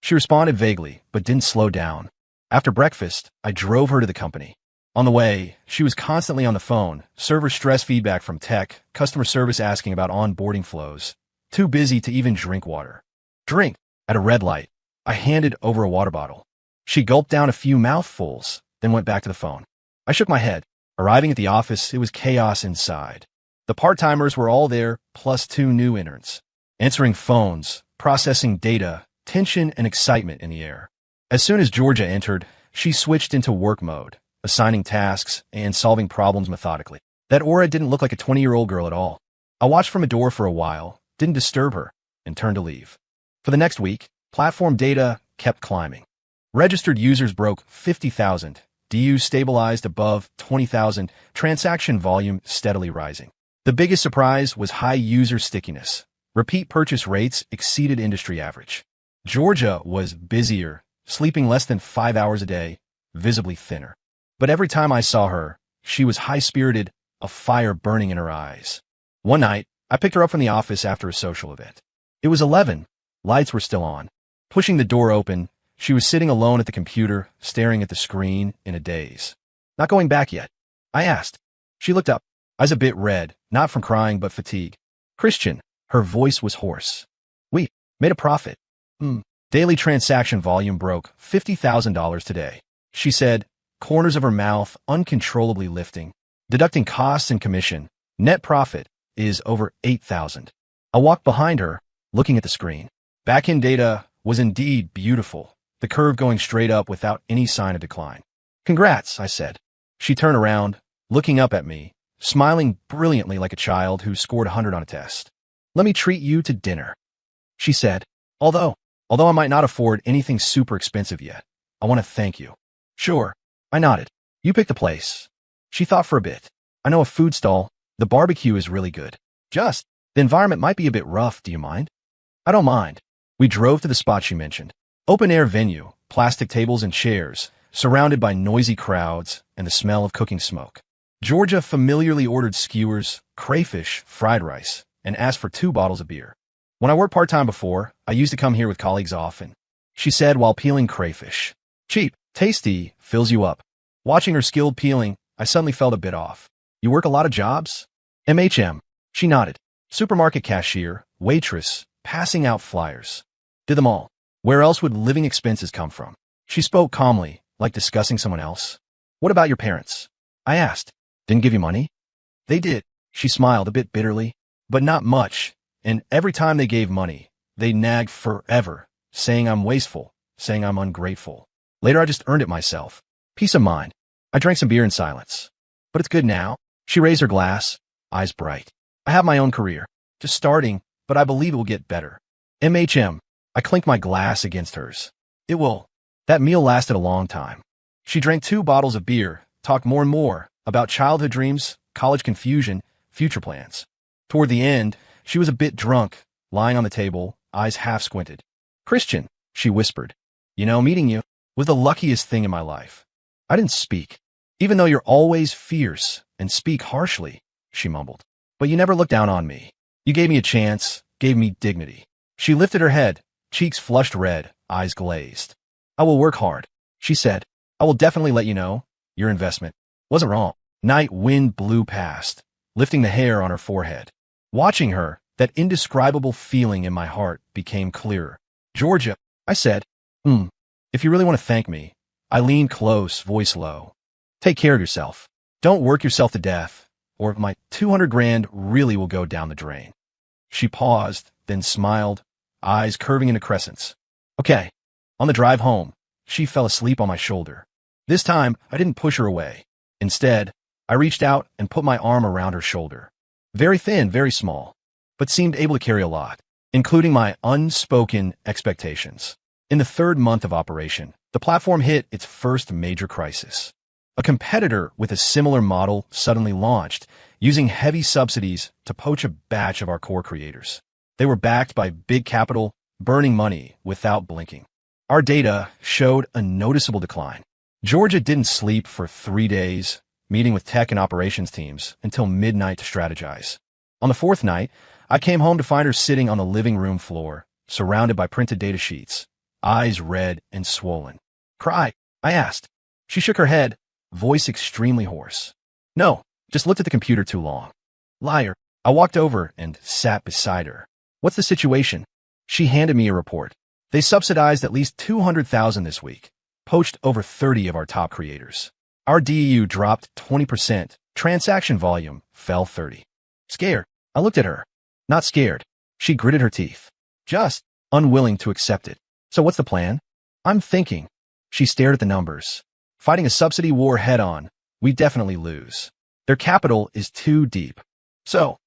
She responded vaguely, but didn't slow down. After breakfast, I drove her to the company. On the way, she was constantly on the phone, server stress feedback from tech, customer service asking about onboarding flows. Too busy to even drink water. Drink. At a red light, I handed over a water bottle. She gulped down a few mouthfuls, then went back to the phone. I shook my head. Arriving at the office, it was chaos inside. The part-timers were all there, plus 2 new interns. Answering phones, processing data, tension and excitement in the air. As soon as Georgia entered, she switched into work mode, assigning tasks and solving problems methodically. That aura didn't look like a 20-year-old girl at all. I watched from a door for a while, didn't disturb her, and turned to leave. For the next week, platform data kept climbing. Registered users broke 50,000, DUs stabilized above 20,000, transaction volume steadily rising. The biggest surprise was high user stickiness. Repeat purchase rates exceeded industry average. Georgia was busier, sleeping less than 5 hours a day, visibly thinner. But every time I saw her, she was high-spirited, a fire burning in her eyes. One night, I picked her up from the office after a social event. It was 11. Lights were still on. Pushing the door open, she was sitting alone at the computer, staring at the screen in a daze. Not going back yet? I asked. She looked up, eyes a bit red, not from crying but fatigue. Christian, her voice was hoarse. We made a profit. Daily transaction volume broke $50,000 today. She said, corners of her mouth uncontrollably lifting. Deducting costs and commission, net profit is over 8,000. I walked behind her, looking at the screen. Back-end data was indeed beautiful, the curve going straight up without any sign of decline. Congrats, I said. She turned around, looking up at me, smiling brilliantly like a child who scored 100 on a test. Let me treat you to dinner, she said. Although I might not afford anything super expensive yet, I want to thank you. Sure, I nodded. You pick the place. She thought for a bit. I know a food stall. The barbecue is really good. The environment might be a bit rough, do you mind? I don't mind. We drove to the spot she mentioned. Open-air venue, plastic tables and chairs, surrounded by noisy crowds and the smell of cooking smoke. Georgia familiarly ordered skewers, crayfish, fried rice, and asked for 2 bottles of beer. When I worked part-time before, I used to come here with colleagues often, she said while peeling crayfish. Cheap, tasty, fills you up. Watching her skilled peeling, I suddenly felt a bit off. You work a lot of jobs? MHM. She nodded. Supermarket cashier, waitress, passing out flyers. Did them all. Where else would living expenses come from? She spoke calmly, like discussing someone else. What about your parents? I asked. Didn't give you money? They did. She smiled a bit bitterly, but not much. And every time they gave money, they nagged forever, saying I'm wasteful, saying I'm ungrateful. Later I just earned it myself. Peace of mind. I drank some beer in silence. But it's good now. She raised her glass, eyes bright. I have my own career. Just starting, but I believe it will get better. MHM. I clinked my glass against hers. It will. That meal lasted a long time. She drank 2 bottles of beer, talked more and more about childhood dreams, college confusion, future plans. Toward the end, she was a bit drunk, lying on the table, eyes half squinted. Christian, she whispered. You know, meeting you was the luckiest thing in my life. I didn't speak. Even though you're always fierce and speak harshly, she mumbled. But you never looked down on me. You gave me a chance, gave me dignity. She lifted her head, cheeks flushed red, eyes glazed. I will work hard, she said. I will definitely let you know. Your investment wasn't wrong. Night wind blew past, lifting the hair on her forehead. Watching her, that indescribable feeling in my heart became clearer. Georgia, I said. If you really want to thank me. I leaned close, voice low. Take care of yourself. Don't work yourself to death, or my 200 grand really will go down the drain. She paused, then smiled, eyes curving into crescents. Okay. On the drive home, she fell asleep on my shoulder. This time, I didn't push her away. Instead, I reached out and put my arm around her shoulder. Very thin, very small, but seemed able to carry a lot, including my unspoken expectations. In the 3rd month of operation, the platform hit its first major crisis. A competitor with a similar model suddenly launched, using heavy subsidies to poach a batch of our core creators. They were backed by big capital, burning money without blinking. Our data showed a noticeable decline. Georgia didn't sleep for 3 days, meeting with tech and operations teams until midnight to strategize. On the fourth night, I came home to find her sitting on the living room floor, surrounded by printed data sheets, eyes red and swollen. "Cry?" I asked. She shook her head, voice extremely hoarse. "No, just looked at the computer too long." "Liar." I walked over and sat beside her. "What's the situation?" She handed me a report. "They subsidized at least 200,000 this week, poached over 30 of our top creators. Our DEU dropped 20%, transaction volume fell 30. Scared. I looked at her. Not scared. She gritted her teeth. Just unwilling to accept it. "So what's the plan?" "I'm thinking." She stared at the numbers. "Fighting a subsidy war head-on, we definitely lose. Their capital is too deep. So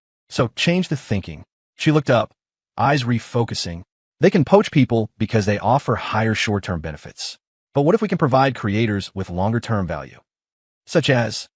change the thinking." She looked up, eyes refocusing. "They can poach people because they offer higher short-term benefits. But what if we can provide creators with longer-term value? Such as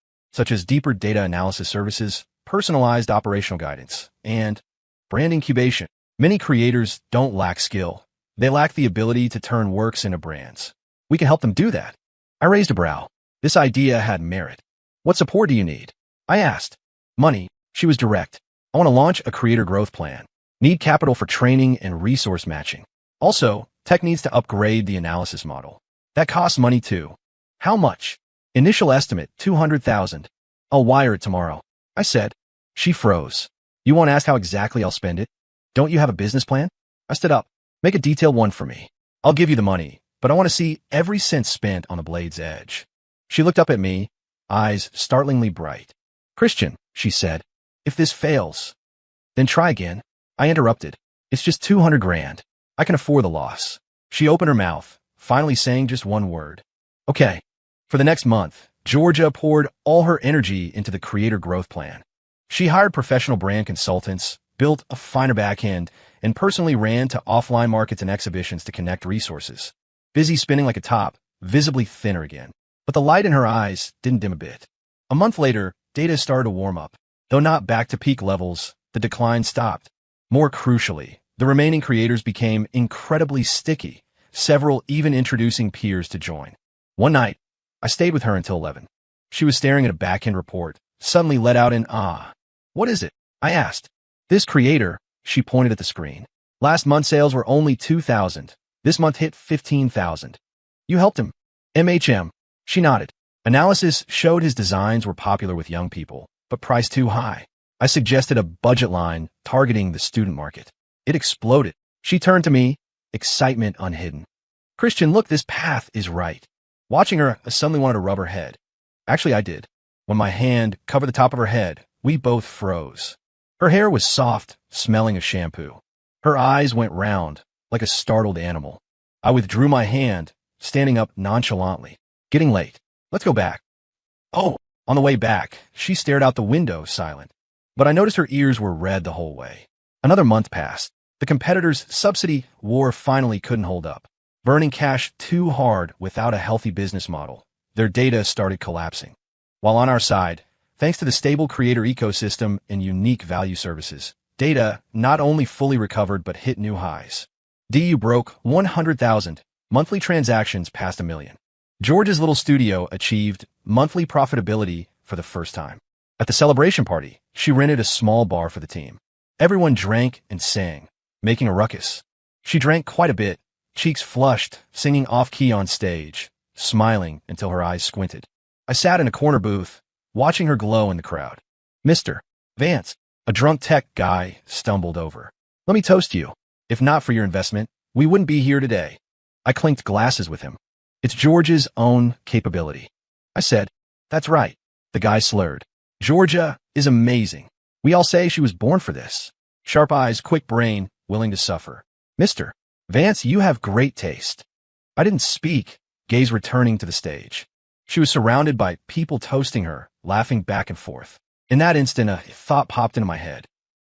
deeper data analysis services, personalized operational guidance, and brand incubation. Many creators don't lack skill. They lack the ability to turn works into brands. We can help them do that." I raised a brow. This idea had merit. "What support do you need?" I asked. "Money." She was direct. "I want to launch a creator growth plan. Need capital for training and resource matching. Also, tech needs to upgrade the analysis model. That costs money too." "How much?" "Initial estimate, 200,000. I'll wire it tomorrow," I said. She froze. "You won't ask how exactly I'll spend it? Don't you have a business plan?" I stood up. "Make a detailed one for me. I'll give you the money, but I want to see every cent spent on the blade's edge." She looked up at me, eyes startlingly bright. "Christian," she said, "if this fails, then try again." I interrupted. "It's just 200 grand. I can afford the loss." She opened her mouth, finally saying just one word. "Okay." For the next month, Georgia poured all her energy into the creator growth plan. She hired professional brand consultants, built a finer backend, and personally ran to offline markets and exhibitions to connect resources. Busy spinning like a top, visibly thinner again. But the light in her eyes didn't dim a bit. A month later, data started to warm up. Though not back to peak levels, the decline stopped. More crucially, the remaining creators became incredibly sticky, several even introducing peers to join. One night, I stayed with her until 11. She was staring at a back-end report, suddenly let out in awe. "What is it?" I asked. "This creator," she pointed at the screen. "Last month's sales were only 2,000. This month hit 15,000. You helped him?" "MHM. She nodded. "Analysis showed his designs were popular with young people, but priced too high. I suggested a budget line targeting the student market. It exploded." She turned to me, excitement unhidden. "Christian, look, this path is right." Watching her, I suddenly wanted to rub her head. Actually, I did. When my hand covered the top of her head, we both froze. Her hair was soft, smelling of shampoo. Her eyes went round, like a startled animal. I withdrew my hand, standing up nonchalantly. "Getting late. Let's go back." "Oh." On the way back, she stared out the window, silent. But I noticed her ears were red the whole way. Another month passed. The competitors' subsidy war finally couldn't hold up. Burning cash too hard without a healthy business model, their data started collapsing. While on our side, thanks to the stable creator ecosystem and unique value services, data not only fully recovered but hit new highs. DU broke 100,000, monthly transactions passed 1 million. George's little studio achieved monthly profitability for the first time. At the celebration party, she rented a small bar for the team. Everyone drank and sang, making a ruckus. She drank quite a bit, cheeks flushed, singing off-key on stage, smiling until her eyes squinted. I sat in a corner booth, watching her glow in the crowd. "Mr. Vance," a drunk tech guy stumbled over. "Let me toast you. If not for your investment, we wouldn't be here today." I clinked glasses with him. "It's Georgia's own capability." I said. "That's right." The guy slurred. "Georgia is amazing. We all say she was born for this." Sharp eyes, quick brain, willing to suffer. "Mr. Vance, you have great taste." I didn't speak, gaze returning to the stage. She was surrounded by people toasting her, laughing back and forth. In that instant, a thought popped into my head.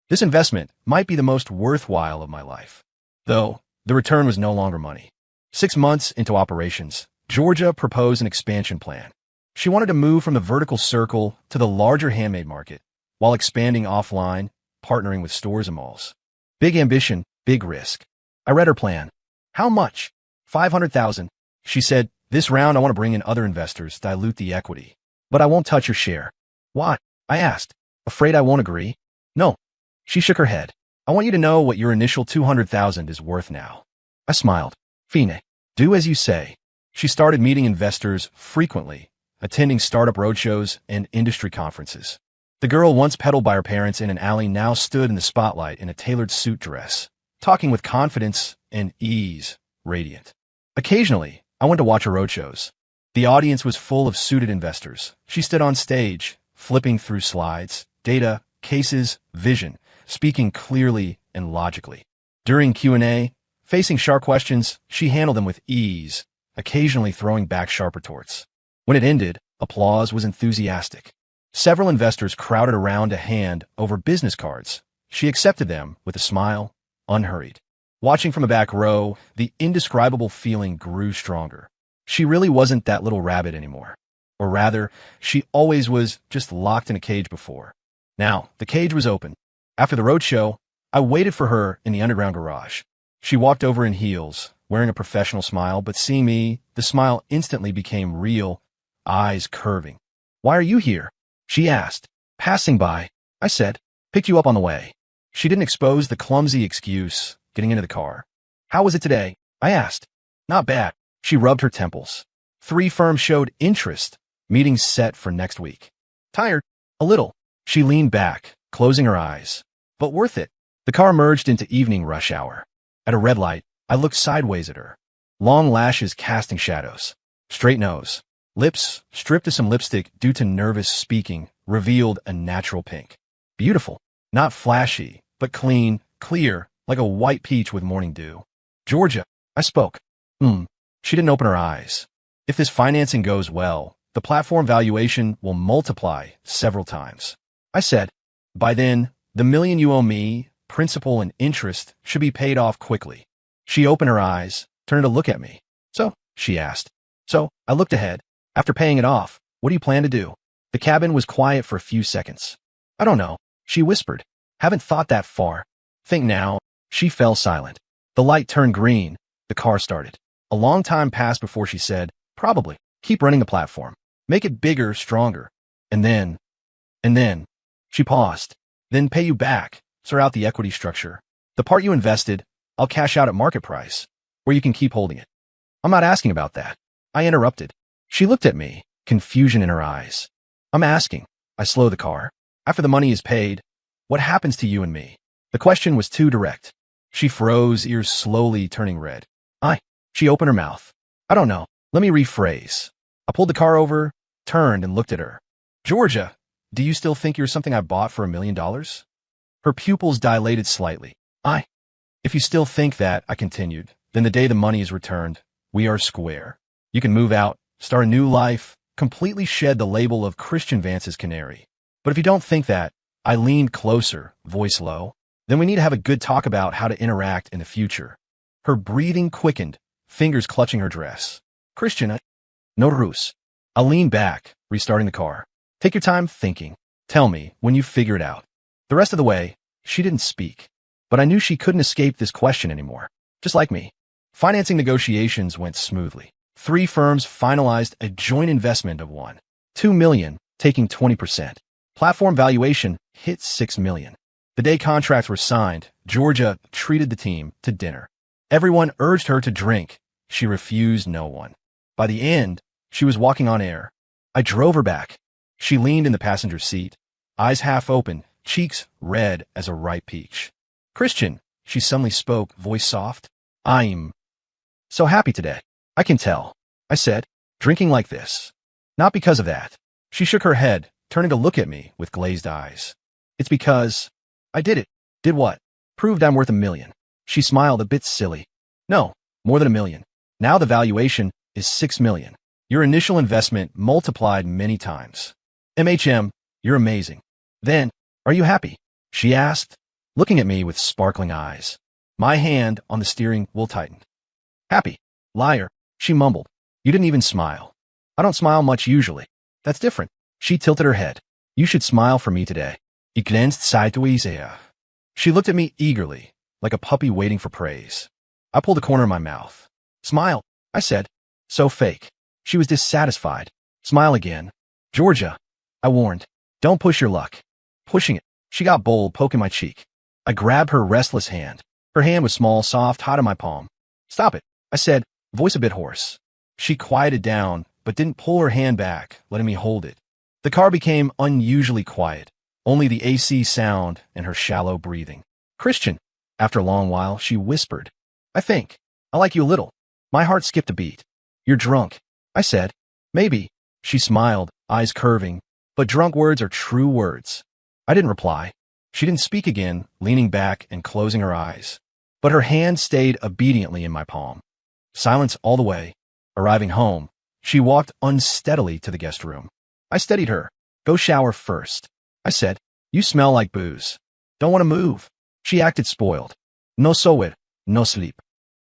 This investment might be the most worthwhile of my life. Though, the return was no longer money. 6 months into operations, Georgia proposed an expansion plan. She wanted to move from the vertical circle to the larger handmade market, while expanding offline, partnering with stores and malls. Big ambition, big risk. I read her plan. "How much?" 500,000. She said, This round I want to bring in other investors, dilute the equity. But I won't touch your share. Why? I asked. Afraid I won't agree? No. She shook her head. I want you to know what your initial 200,000 is worth now. I smiled. Fine. Do as you say. She started meeting investors frequently, attending startup roadshows and industry conferences. The girl once peddled by her parents in an alley now stood in the spotlight in a tailored suit dress, talking with confidence and ease, radiant. Occasionally, I went to watch her roadshows. The audience was full of suited investors. She stood on stage, flipping through slides, data, cases, vision, speaking clearly and logically. During Q&A, facing sharp questions, she handled them with ease, occasionally throwing back sharp retorts. When it ended, applause was enthusiastic. Several investors crowded around a hand over business cards. She accepted them with a smile, unhurried. Watching from a back row, the indescribable feeling grew stronger. She really wasn't that little rabbit anymore. Or rather, she always was, just locked in a cage before. Now, the cage was open. After the roadshow, I waited for her in the underground garage. She walked over in heels, wearing a professional smile, but seeing me, the smile instantly became real, eyes curving. Why are you here? She asked. Passing by, I said. Picked you up on the way. She didn't expose the clumsy excuse, getting into the car. How was it today? I asked. Not bad. She rubbed her temples. 3 firms showed interest. Meetings set for next week. Tired? A little. She leaned back, closing her eyes. But worth it. The car merged into evening rush hour. At a red light, I looked sideways at her. Long lashes casting shadows. Straight nose. Lips, stripped of some lipstick due to nervous speaking, revealed a natural pink. Beautiful. Not flashy, but clean, clear, like a white peach with morning dew. Georgia, I spoke. She didn't open her eyes. If this financing goes well, the platform valuation will multiply several times. I said, by then, the $1 million you owe me, principal and interest, should be paid off quickly. She opened her eyes, turned to look at me. So, she asked. So, I looked ahead. After paying it off, what do you plan to do? The cabin was quiet for a few seconds. I don't know, she whispered. Haven't thought that far. Think now. She fell silent. The light turned green. The car started. A long time passed before she said, probably. Keep running the platform. Make it bigger, stronger. And then, she paused. Then pay you back. Sort out the equity structure. The part you invested, I'll cash out at market price, where you can keep holding it. I'm not asking about that. I interrupted. She looked at me, confusion in her eyes. I'm asking. I slowed the car. After the money is paid, what happens to you and me? The question was too direct. She froze, ears slowly turning red. She opened her mouth. I don't know. Let me rephrase. I pulled the car over, turned and looked at her. Georgia, do you still think you're something I bought for $1 million? Her pupils dilated slightly. If you still think that, I continued, then the day the money is returned, we are square. You can move out, start a new life, completely shed the label of Christian Vance's canary. But if you don't think that, I leaned closer, voice low, then we need to have a good talk about how to interact in the future. Her breathing quickened, fingers clutching her dress. Christian, no ruse. I leaned back, restarting the car. Take your time thinking. Tell me when you figure it out. The rest of the way, she didn't speak. But I knew she couldn't escape this question anymore. Just like me. Financing negotiations went smoothly. 3 firms finalized a joint investment of $2 million, taking 20%. Platform valuation hit $6 million. The day contracts were signed, Georgia treated the team to dinner. Everyone urged her to drink. She refused no one. By the end, she was walking on air. I drove her back. She leaned in the passenger seat, eyes half open, cheeks red as a ripe peach. Christian, she suddenly spoke, voice soft. I'm so happy today. I can tell. I said, drinking like this. Not because of that. She shook her head, turning to look at me with glazed eyes. It's because I did it. Did what? Proved I'm worth $1 million. She smiled a bit silly. No, more than $1 million. Now the valuation is $6 million. Your initial investment multiplied many times. You're amazing. Then, are you happy? She asked, looking at me with sparkling eyes. My hand on the steering wheel tightened. Happy. Liar, she mumbled. You didn't even smile. I don't smile much usually. That's different. She tilted her head. You should smile for me today. Ich glänzt sideways. She looked at me eagerly, like a puppy waiting for praise. I pulled a corner of my mouth. Smile, I said. So fake. She was dissatisfied. Smile again. Georgia, I warned. Don't push your luck. Pushing it. She got bold, poking my cheek. I grabbed her restless hand. Her hand was small, soft, hot in my palm. Stop it, I said, voice a bit hoarse. She quieted down, but didn't pull her hand back, letting me hold it. The car became unusually quiet, only the AC sound and her shallow breathing. Christian, after a long while, she whispered, I think I like you a little. My heart skipped a beat. You're drunk, I said. Maybe. She smiled, eyes curving, but drunk words are true words. I didn't reply. She didn't speak again, leaning back and closing her eyes. But her hand stayed obediently in my palm. Silence all the way. Arriving home, she walked unsteadily to the guest room. I steadied her. Go shower first, I said. You smell like booze. Don't want to move. She acted spoiled. No soed, no sleep.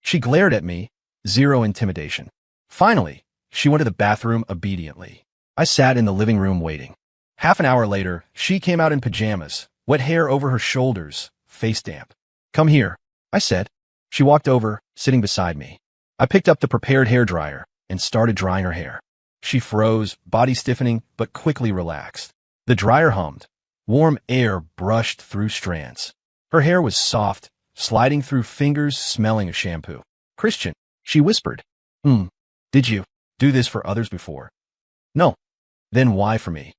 She glared at me, zero intimidation. Finally, she went to the bathroom obediently. I sat in the living room waiting. Half an hour later, she came out in pajamas, wet hair over her shoulders, face damp. Come here, I said. She walked over, sitting beside me. I picked up the prepared hairdryer and started drying her hair. She froze, body stiffening, but quickly relaxed. The dryer hummed. Warm air brushed through strands. Her hair was soft, sliding through fingers, smelling of shampoo. Christian, she whispered. Did you do this for others before? No. Then why for me?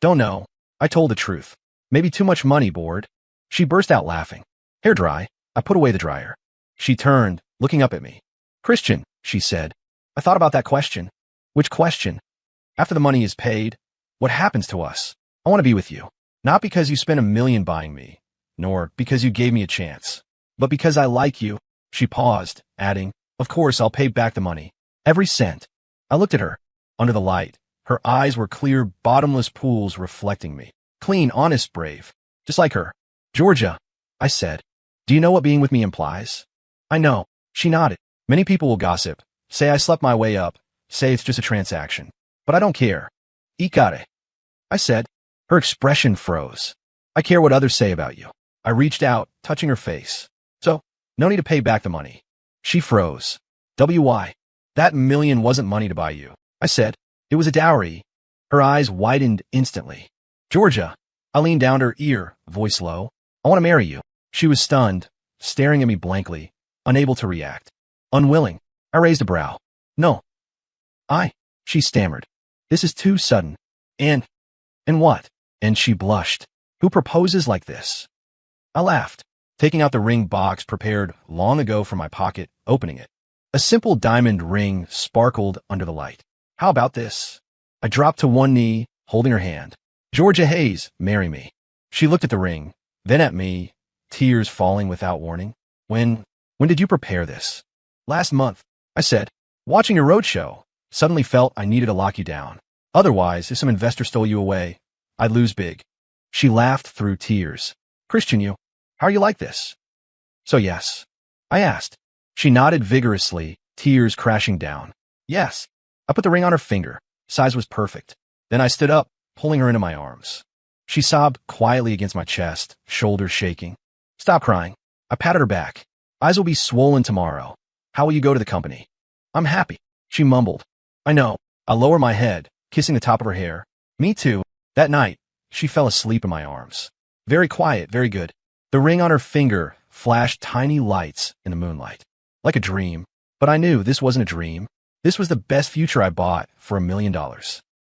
Don't know. I told the truth. Maybe too much money, bored. She burst out laughing. Hair dry. I put away the dryer. She turned, looking up at me. Christian, she said. I thought about that question. Which question? After the money is paid, what happens to us? I want to be with you. Not because you spent $1 million buying me, nor because you gave me a chance, but because I like you. She paused, adding, of course I'll pay back the money. Every cent. I looked at her. Under the light, her eyes were clear, bottomless pools reflecting me. Clean, honest, brave. Just like her. Georgia, I said. Do you know what being with me implies? I know. She nodded. Many people will gossip, say I slept my way up, say it's just a transaction. But I don't care. Ikare. I said. Her expression froze. I care what others say about you. I reached out, touching her face. So, no need to pay back the money. She froze. WY. That $1 million wasn't money to buy you. I said. It was a dowry. Her eyes widened instantly. Georgia. I leaned down to her ear, voice low. I want to marry you. She was stunned, staring at me blankly, unable to react. Unwilling. I raised a brow. No. She stammered. This is too sudden. And what? And she blushed. Who proposes like this? I laughed, taking out the ring box prepared long ago from my pocket, opening it. A simple diamond ring sparkled under the light. How about this? I dropped to one knee, holding her hand. Georgia Hayes, marry me. She looked at the ring, then at me, tears falling without warning. When did you prepare this? Last month, I said. Watching your roadshow, suddenly felt I needed to lock you down. Otherwise, if some investor stole you away, I'd lose big. She laughed through tears. Christian, how are you like this? So yes, I asked. She nodded vigorously, tears crashing down. Yes. I put the ring on her finger. Size was perfect. Then I stood up, pulling her into my arms. She sobbed quietly against my chest, shoulders shaking. Stop crying. I patted her back. Eyes will be swollen tomorrow. How will you go to the company? I'm happy. She mumbled. I know. I lower my head, kissing the top of her hair. Me too. That night, she fell asleep in my arms. Very quiet, very good. The ring on her finger flashed tiny lights in the moonlight. Like a dream. But I knew this wasn't a dream. This was the best future I bought for $1 million.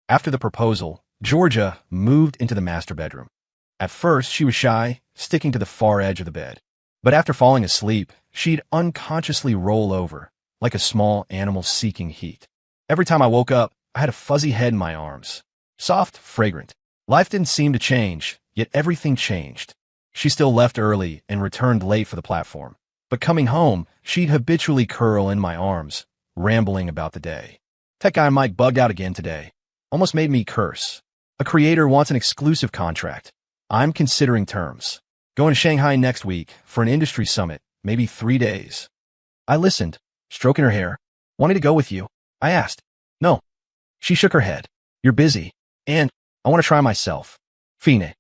After the proposal, Georgia moved into the master bedroom. At first, she was shy, sticking to the far edge of the bed. But after falling asleep, she'd unconsciously roll over, like a small animal seeking heat. Every time I woke up, I had a fuzzy head in my arms. Soft, fragrant. Life didn't seem to change, yet everything changed. She still left early and returned late for the platform. But coming home, she'd habitually curl in my arms, rambling about the day. Tech guy Mike bugged out again today. Almost made me curse. A creator wants an exclusive contract. I'm considering terms. Going to Shanghai next week for an industry summit, maybe 3 days. I listened, stroking her hair. Wanting to go with you? I asked. No. She shook her head. You're busy. And I want to try myself. Fine.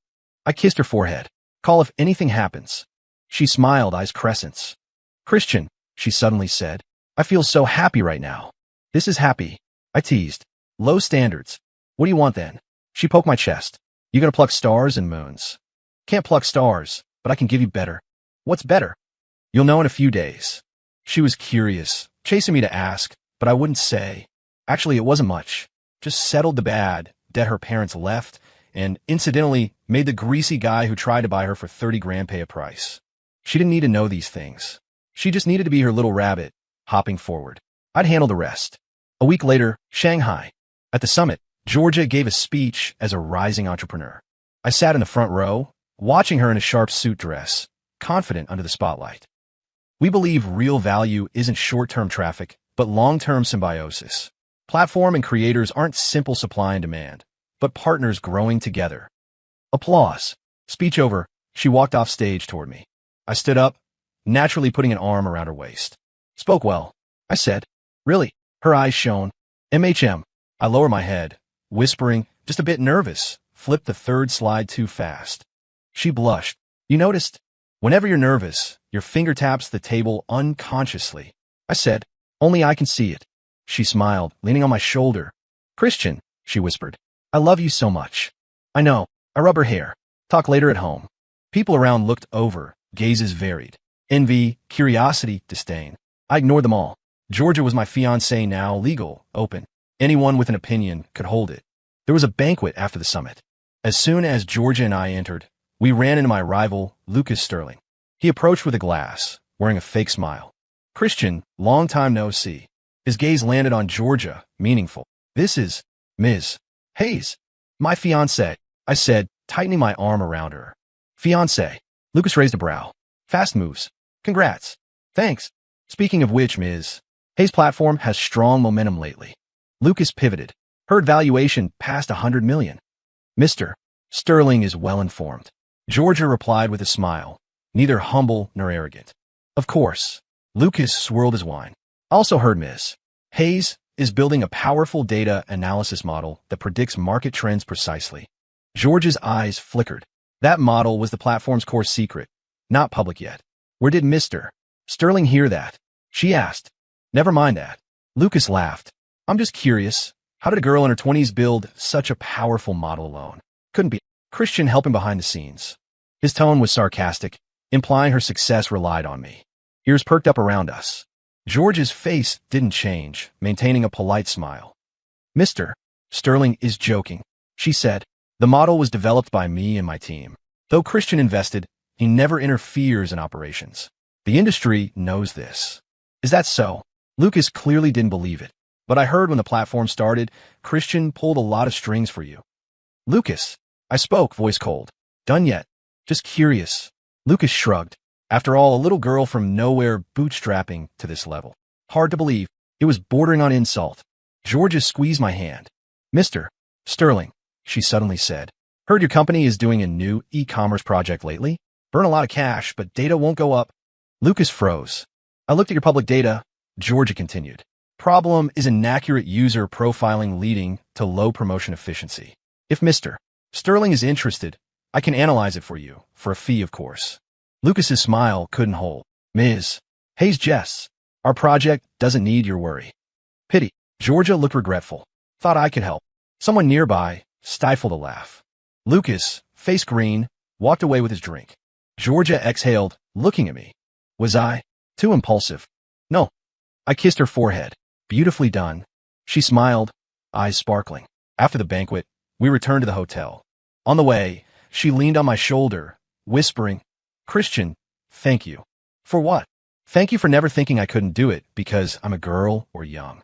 I kissed her forehead. Call if anything happens. She smiled, eyes crescents. Christian, she suddenly said, I feel so happy right now. This is happy. I teased. Low standards. What do you want then? She poked my chest. You gonna pluck stars and moons? Can't pluck stars, but I can give you better. What's better? You'll know in a few days. She was curious, chasing me to ask, but I wouldn't say. Actually, it wasn't much. Just settled the bad debt her parents left, and incidentally made the greasy guy who tried to buy her for 30 grand pay a price. She didn't need to know these things. She just needed to be her little rabbit, hopping forward. I'd handle the rest. A week later, Shanghai. At the summit, Georgia gave a speech as a rising entrepreneur. I sat in the front row, watching her in a sharp suit dress, confident under the spotlight. We believe real value isn't short-term traffic, but long-term symbiosis. Platform and creators aren't simple supply and demand, but partners growing together. Applause. Speech over, she walked off stage toward me. I stood up, naturally putting an arm around her waist. Spoke well, I said. Really? Her eyes shone. MHM. I lower my head, whispering, just a bit nervous, flipped the third slide too fast. She blushed. You noticed? Whenever you're nervous, your finger taps the table unconsciously. I said, only I can see it. She smiled, leaning on my shoulder. Christian, she whispered. I love you so much. I know. I rub her hair. Talk later at home. People around looked over, gazes varied. Envy, curiosity, disdain. I ignored them all. Georgia was my fiancée now, legal, open. Anyone with an opinion could hold it. There was a banquet after the summit. As soon as Georgia and I entered, we ran into my rival, Lucas Sterling. He approached with a glass, wearing a fake smile. Christian, long time no see. His gaze landed on Georgia, meaningful. This is Ms. Hayes, my fiancée, I said, tightening my arm around her. Fiancée. Lucas raised a brow. Fast moves. Congrats. Thanks. Speaking of which, Ms. Hayes' platform has strong momentum lately. Lucas pivoted. Heard valuation past 100 million. Mr. Sterling is well informed. Georgia replied with a smile, neither humble nor arrogant. Of course. Lucas swirled his wine. Also heard Ms. Hayes is building a powerful data analysis model that predicts market trends precisely. George's eyes flickered. That model was the platform's core secret, not public yet. Where did Mr. Sterling hear that? She asked. Never mind that. Lucas laughed. I'm just curious. How did a girl in her 20s build such a powerful model alone? Couldn't be. Christian helping behind the scenes. His tone was sarcastic, implying her success relied on me. Ears perked up around us. George's face didn't change, maintaining a polite smile. Mr. Sterling is joking, she said. The model was developed by me and my team. Though Christian invested, he never interferes in operations. The industry knows this. Is that so? Lucas clearly didn't believe it. But I heard when the platform started, Christian pulled a lot of strings for you. Lucas. I spoke, voice cold. Done yet? Just curious. Lucas shrugged. After all, a little girl from nowhere bootstrapping to this level. Hard to believe. It was bordering on insult. Georgia squeezed my hand. Mr. Sterling, she suddenly said. Heard your company is doing a new e-commerce project lately? Burn a lot of cash, but data won't go up. Lucas froze. I looked at your public data. Georgia continued. Problem is inaccurate user profiling leading to low promotion efficiency. If Mr. Sterling is interested, I can analyze it for you, for a fee, of course. Lucas's smile couldn't hold. Ms. Hayes jests. Our project doesn't need your worry. Pity. Georgia looked regretful. Thought I could help. Someone nearby stifled a laugh. Lucas, face green, walked away with his drink. Georgia exhaled, looking at me. Was I too impulsive? No. I kissed her forehead. Beautifully done. She smiled, eyes sparkling. After the banquet, we returned to the hotel. On the way, she leaned on my shoulder, whispering, Christian, thank you. For what? Thank you for never thinking I couldn't do it because I'm a girl or young.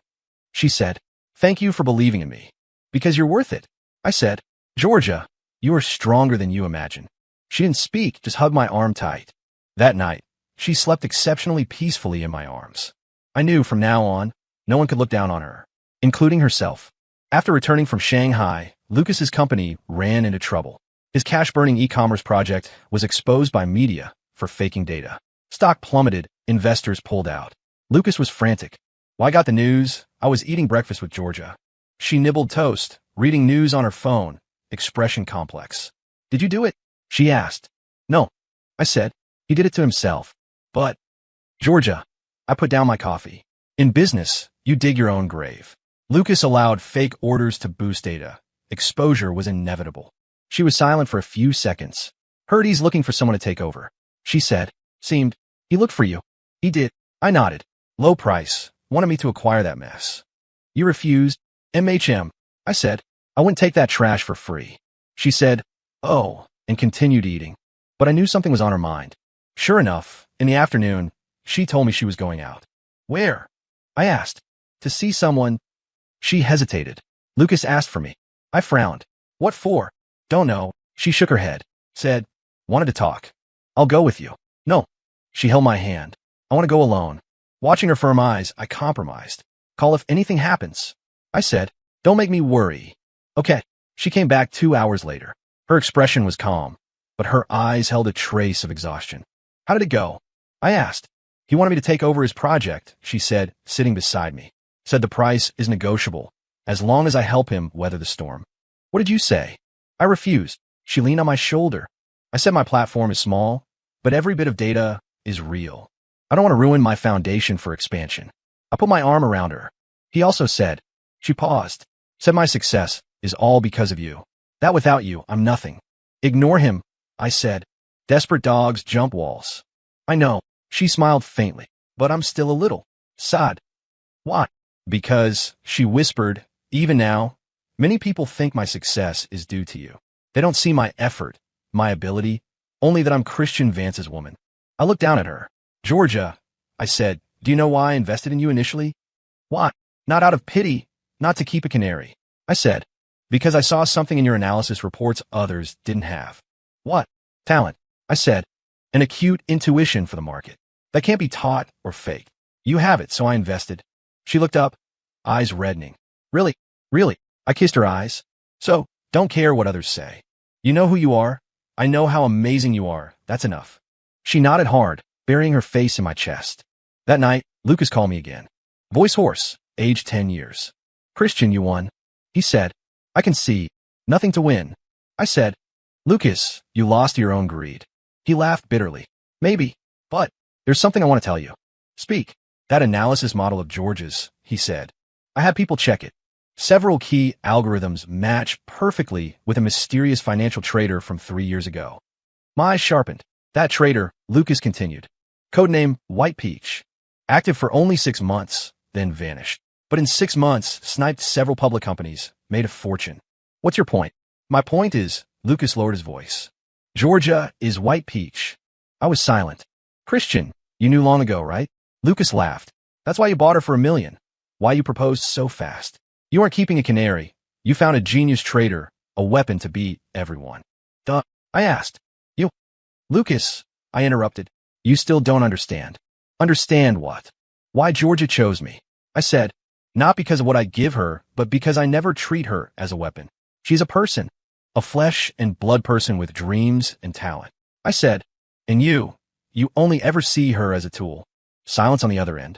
She said, thank you for believing in me. Because you're worth it. I said, Georgia, you are stronger than you imagine. She didn't speak, just hugged my arm tight. That night, she slept exceptionally peacefully in my arms. I knew from now on, no one could look down on her, including herself. After returning from Shanghai, Lucas's company ran into trouble. His cash-burning e-commerce project was exposed by media for faking data. Stock plummeted, investors pulled out. Lucas was frantic. When I got the news, I was eating breakfast with Georgia. She nibbled toast, reading news on her phone, expression complex. Did you do it? She asked. No. I said. He did it to himself. But, Georgia, I put down my coffee. In business, you dig your own grave. Lucas allowed fake orders to boost data. Exposure was inevitable. She was silent for a few seconds. Heard he's looking for someone to take over. She said, seemed, he looked for you. He did. I nodded. Low price. Wanted me to acquire that mess. You refused. MHM. I said, I wouldn't take that trash for free. She said, oh, and continued eating. But I knew something was on her mind. Sure enough, in the afternoon, she told me she was going out. Where? I asked. To see someone. She hesitated. Lucas asked for me. I frowned. What for? Don't know. She shook her head. Said, wanted to talk. I'll go with you. No. She held my hand. I want to go alone. Watching her firm eyes, I compromised. Call if anything happens. I said, don't make me worry. Okay. She came back 2 hours later. Her expression was calm, but her eyes held a trace of exhaustion. How did it go? I asked. He wanted me to take over his project, she said, sitting beside me. Said the price is negotiable, as long as I help him weather the storm. What did you say? I refused. She leaned on my shoulder. I said my platform is small, but every bit of data is real. I don't want to ruin my foundation for expansion. I put my arm around her. He also said. She paused. Said my success is all because of you. That without you, I'm nothing. Ignore him, I said. Desperate dogs jump walls. I know. She smiled faintly, but I'm still a little sad. Why? Because, she whispered, even now, many people think my success is due to you. They don't see my effort, my ability, only that I'm Christian Vance's woman. I looked down at her. Georgia, I said, do you know why I invested in you initially? Why? Not out of pity, not to keep a canary. I said, because I saw something in your analysis reports others didn't have. What? Talent. I said, an acute intuition for the market. That can't be taught or faked. You have it, so I invested. She looked up, eyes reddening. Really? Really? I kissed her eyes. So, don't care what others say. You know who you are. I know how amazing you are. That's enough. She nodded hard, burying her face in my chest. That night, Lucas called me again. Voice hoarse, age 10 years. Christian, you won. He said, I can see. Nothing to win. I said, Lucas, you lost to your own greed. He laughed bitterly. Maybe, but there's something I want to tell you. Speak. That analysis model of George's, he said. I had people check it. Several key algorithms match perfectly with a mysterious financial trader from 3 years ago. My eyes sharpened. That trader, Lucas continued. Codename White Peach. Active for only 6 months, then vanished. But in 6 months, sniped several public companies, made a fortune. What's your point? My point is, Lucas lowered his voice. Georgia is White Peach. I was silent. Christian, you knew long ago, right? Lucas laughed. That's why you bought her for $1 million. Why you proposed so fast. You aren't keeping a canary. You found a genius trader, a weapon to beat everyone. Duh, I asked. You. Lucas, I interrupted. You still don't understand. Understand what? Why Georgia chose me. I said, not because of what I give her, but because I never treat her as a weapon. She's a person. A flesh and blood person with dreams and talent. I said, and you only ever see her as a tool. Silence on the other end.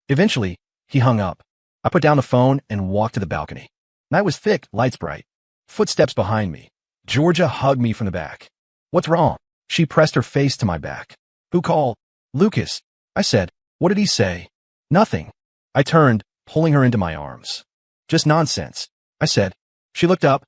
Eventually, he hung up. I put down the phone and walked to the balcony. Night was thick, lights bright. Footsteps behind me. Georgia hugged me from the back. What's wrong? She pressed her face to my back. Who called? Lucas. I said, what did he say? Nothing. I turned, pulling her into my arms. Just nonsense. I said. She looked up,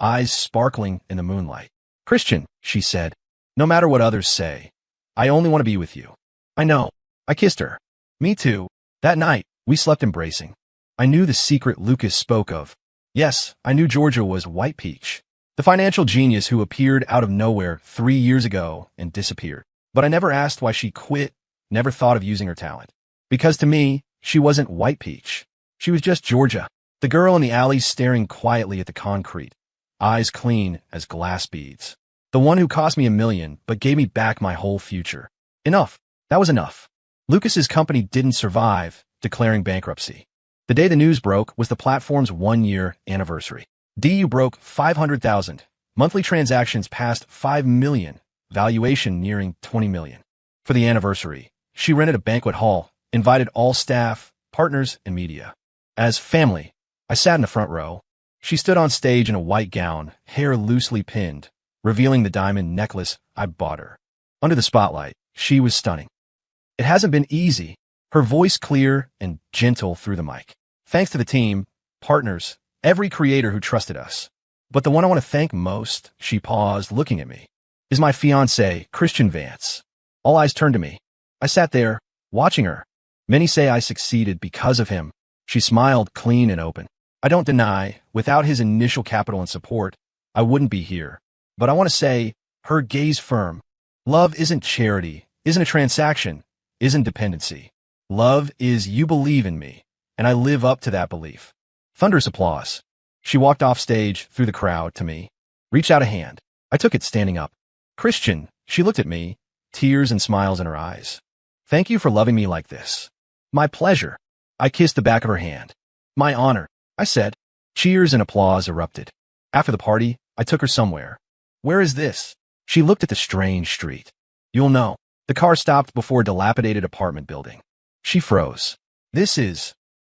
eyes sparkling in the moonlight. Christian, she said, no matter what others say, I only want to be with you. I know. I kissed her. Me too. That night, we slept embracing. I knew the secret Lucas spoke of. Yes, I knew Georgia was White Peach, the financial genius who appeared out of nowhere 3 years ago and disappeared. But I never asked why she quit, never thought of using her talent. Because to me, she wasn't White Peach. She was just Georgia, the girl in the alley staring quietly at the concrete, eyes clean as glass beads. The one who cost me $1 million but gave me back my whole future. Enough. That was enough. Lucas's company didn't survive, declaring bankruptcy. The day the news broke was the platform's 1-year anniversary. DU broke 500,000. Monthly transactions passed 5 million, valuation nearing 20 million. For the anniversary, she rented a banquet hall, invited all staff, partners, and media. As family, I sat in the front row. She stood on stage in a white gown, hair loosely pinned, revealing the diamond necklace I bought her. Under the spotlight, she was stunning. It hasn't been easy. Her voice clear and gentle through the mic. Thanks to the team, partners, every creator who trusted us. But the one I want to thank most, she paused, looking at me, is my fiancé, Christian Vance. All eyes turned to me. I sat there, watching her. Many say I succeeded because of him. She smiled, clean and open. I don't deny, without his initial capital and support, I wouldn't be here. But I want to say, her gaze firm. Love isn't charity, isn't a transaction, isn't dependency. Love is you believe in me, and I live up to that belief. Thunderous applause. She walked off stage, through the crowd, to me. Reached out a hand. I took it, standing up. Christian, she looked at me, tears and smiles in her eyes. Thank you for loving me like this. My pleasure. I kissed the back of her hand. My honor, I said. Cheers and applause erupted. After the party, I took her somewhere. Where is this? She looked at the strange street. You'll know. The car stopped before a dilapidated apartment building. She froze. This is...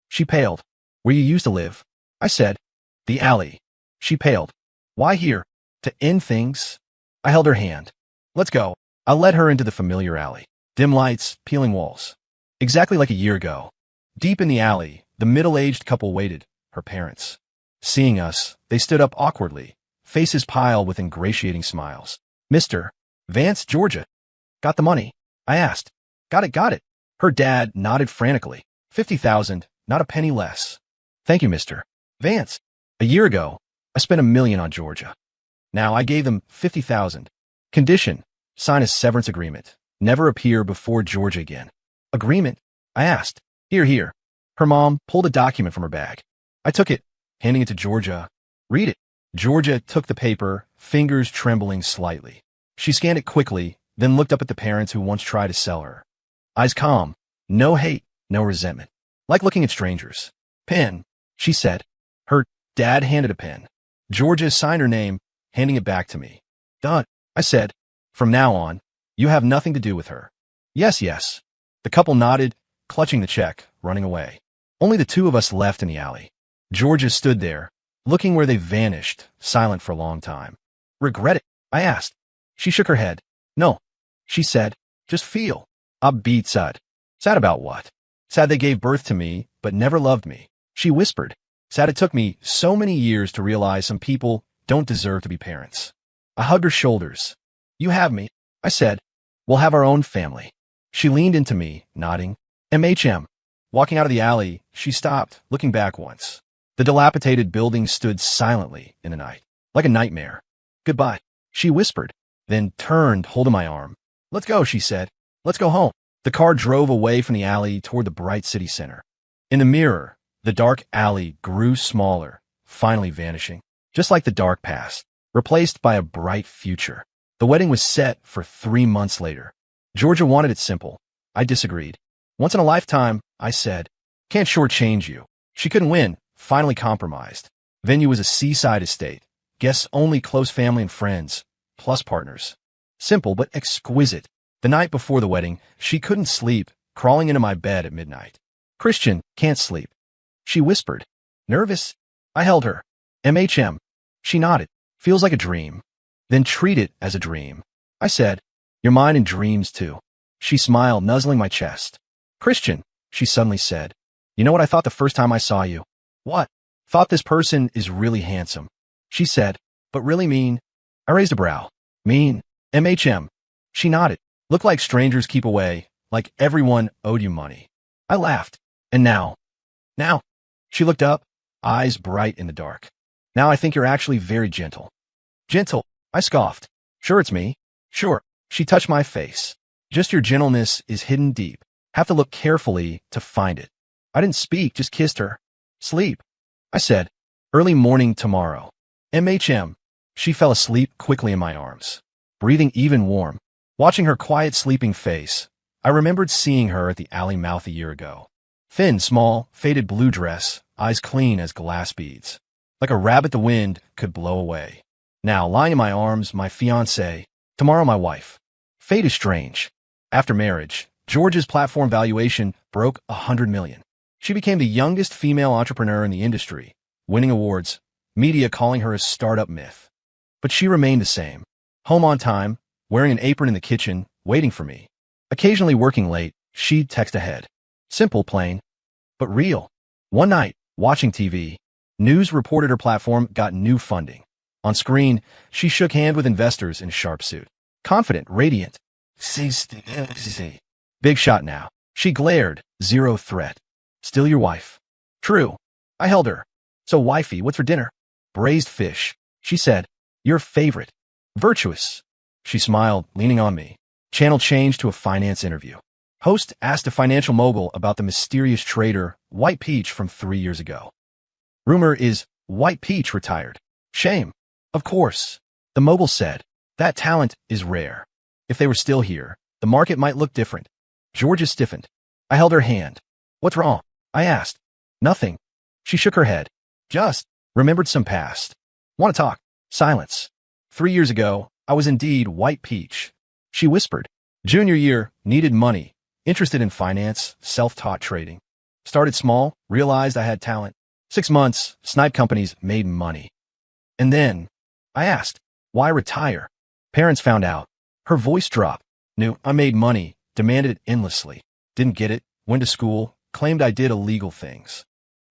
She paled. Where you used to live? I said. The alley. She paled. Why here? To end things? I held her hand. Let's go. I led her into the familiar alley. Dim lights, peeling walls. Exactly like a year ago. Deep in the alley, the middle-aged couple waited, her parents. Seeing us, they stood up awkwardly, faces piled with ingratiating smiles. Mr. Vance, Georgia. Got the money? I asked. Got it. Her dad nodded frantically. 50,000, not a penny less. Thank you, Mr. Vance. A year ago, I spent $1 million on Georgia. Now I gave them 50,000. Condition, sign a severance agreement. Never appear before Georgia again. Agreement? I asked. Here. Her mom pulled a document from her bag. I took it, handing it to Georgia. Read it. Georgia took the paper, fingers trembling slightly. She scanned it quickly, then looked up at the parents who once tried to sell her. Eyes calm. No hate, no resentment. Like looking at strangers. Pen, she said. Her dad handed a pen. Georgia signed her name, handing it back to me. Done, I said. From now on, you have nothing to do with her. Yes. The couple nodded, clutching the check, running away. Only the two of us left in the alley. Georgia stood there, looking where they vanished, silent for a long time. Regret it? I asked. She shook her head. No, she said. Just feel. Upbeat sad. Sad about what? Sad they gave birth to me, but never loved me. She whispered. Sad it took me so many years to realize some people don't deserve to be parents. I hugged her shoulders. You have me, I said. We'll have our own family. She leaned into me, nodding. MHM. Walking out of the alley, she stopped, looking back once. The dilapidated building stood silently in the night, like a nightmare. Goodbye, she whispered, then turned, holding my arm. Let's go, she said. Let's go home. The car drove away from the alley toward the bright city center. In the mirror, the dark alley grew smaller, finally vanishing, just like the dark past, replaced by a bright future. The wedding was set for 3 months later. Georgia wanted it simple. I disagreed. Once in a lifetime, I said. Can't shortchange you. She couldn't win, finally compromised. Venue was a seaside estate. Guests only close family and friends, plus partners. Simple but exquisite. The night before the wedding, she couldn't sleep, crawling into my bed at midnight. Christian, can't sleep. She whispered. Nervous? I held her. MHM. She nodded. Feels like a dream. Then treat it as a dream. I said. You're mine in dreams too. She smiled, nuzzling my chest. Christian, she suddenly said. You know what I thought the first time I saw you? What? Thought this person is really handsome. She said. But really mean? I raised a brow. Mean. MHM. She nodded. Looked like strangers keep away, like everyone owed you money. I laughed. And now? Now? She looked up, eyes bright in the dark. Now I think you're actually very gentle. Gentle? I scoffed. Sure it's me. Sure. She touched my face. Just your gentleness is hidden deep. Have to look carefully to find it. I didn't speak, just kissed her. Sleep. I said. Early morning tomorrow. MHM. She fell asleep quickly in my arms, breathing even warm. Watching her quiet sleeping face, I remembered seeing her at the alley mouth a year ago. Thin, small, faded blue dress, eyes clean as glass beads. Like a rabbit the wind could blow away. Now, lying in my arms, my fiancé, tomorrow my wife. Fate is strange. After marriage, Georgia's platform valuation broke $100 million. She became the youngest female entrepreneur in the industry, winning awards, media calling her a startup myth. But she remained the same. Home on time, wearing an apron in the kitchen, waiting for me. Occasionally working late, she'd text ahead. Simple, plain, but real. One night, watching TV, News reported her platform got new funding. On screen, she shook hands with investors in a sharp suit. Confident, radiant. Big shot now. She glared, zero threat. Still your wife. True. I held her. So wifey, what's for dinner? Braised fish. She said, your favorite. Virtuous. She smiled, leaning on me. Channel changed to a finance interview. Host asked a financial mogul about the mysterious trader, White Peach, from 3 years ago. Rumor is White Peach retired. Shame. Of course. The mogul said, that talent is rare. If they were still here, the market might look different. Georgia stiffened. I held her hand. What's wrong? I asked. Nothing. She shook her head. Just remembered some past. Want to talk? Silence. 3 years ago, I was indeed White Peach. She whispered. Junior year, needed money. Interested in finance, self-taught trading. Started small, realized I had talent. 6 months, snipe companies made money. And then, I asked, why retire? Parents found out. Her voice dropped. Knew I made money, demanded it endlessly. Didn't get it, went to school, claimed I did illegal things.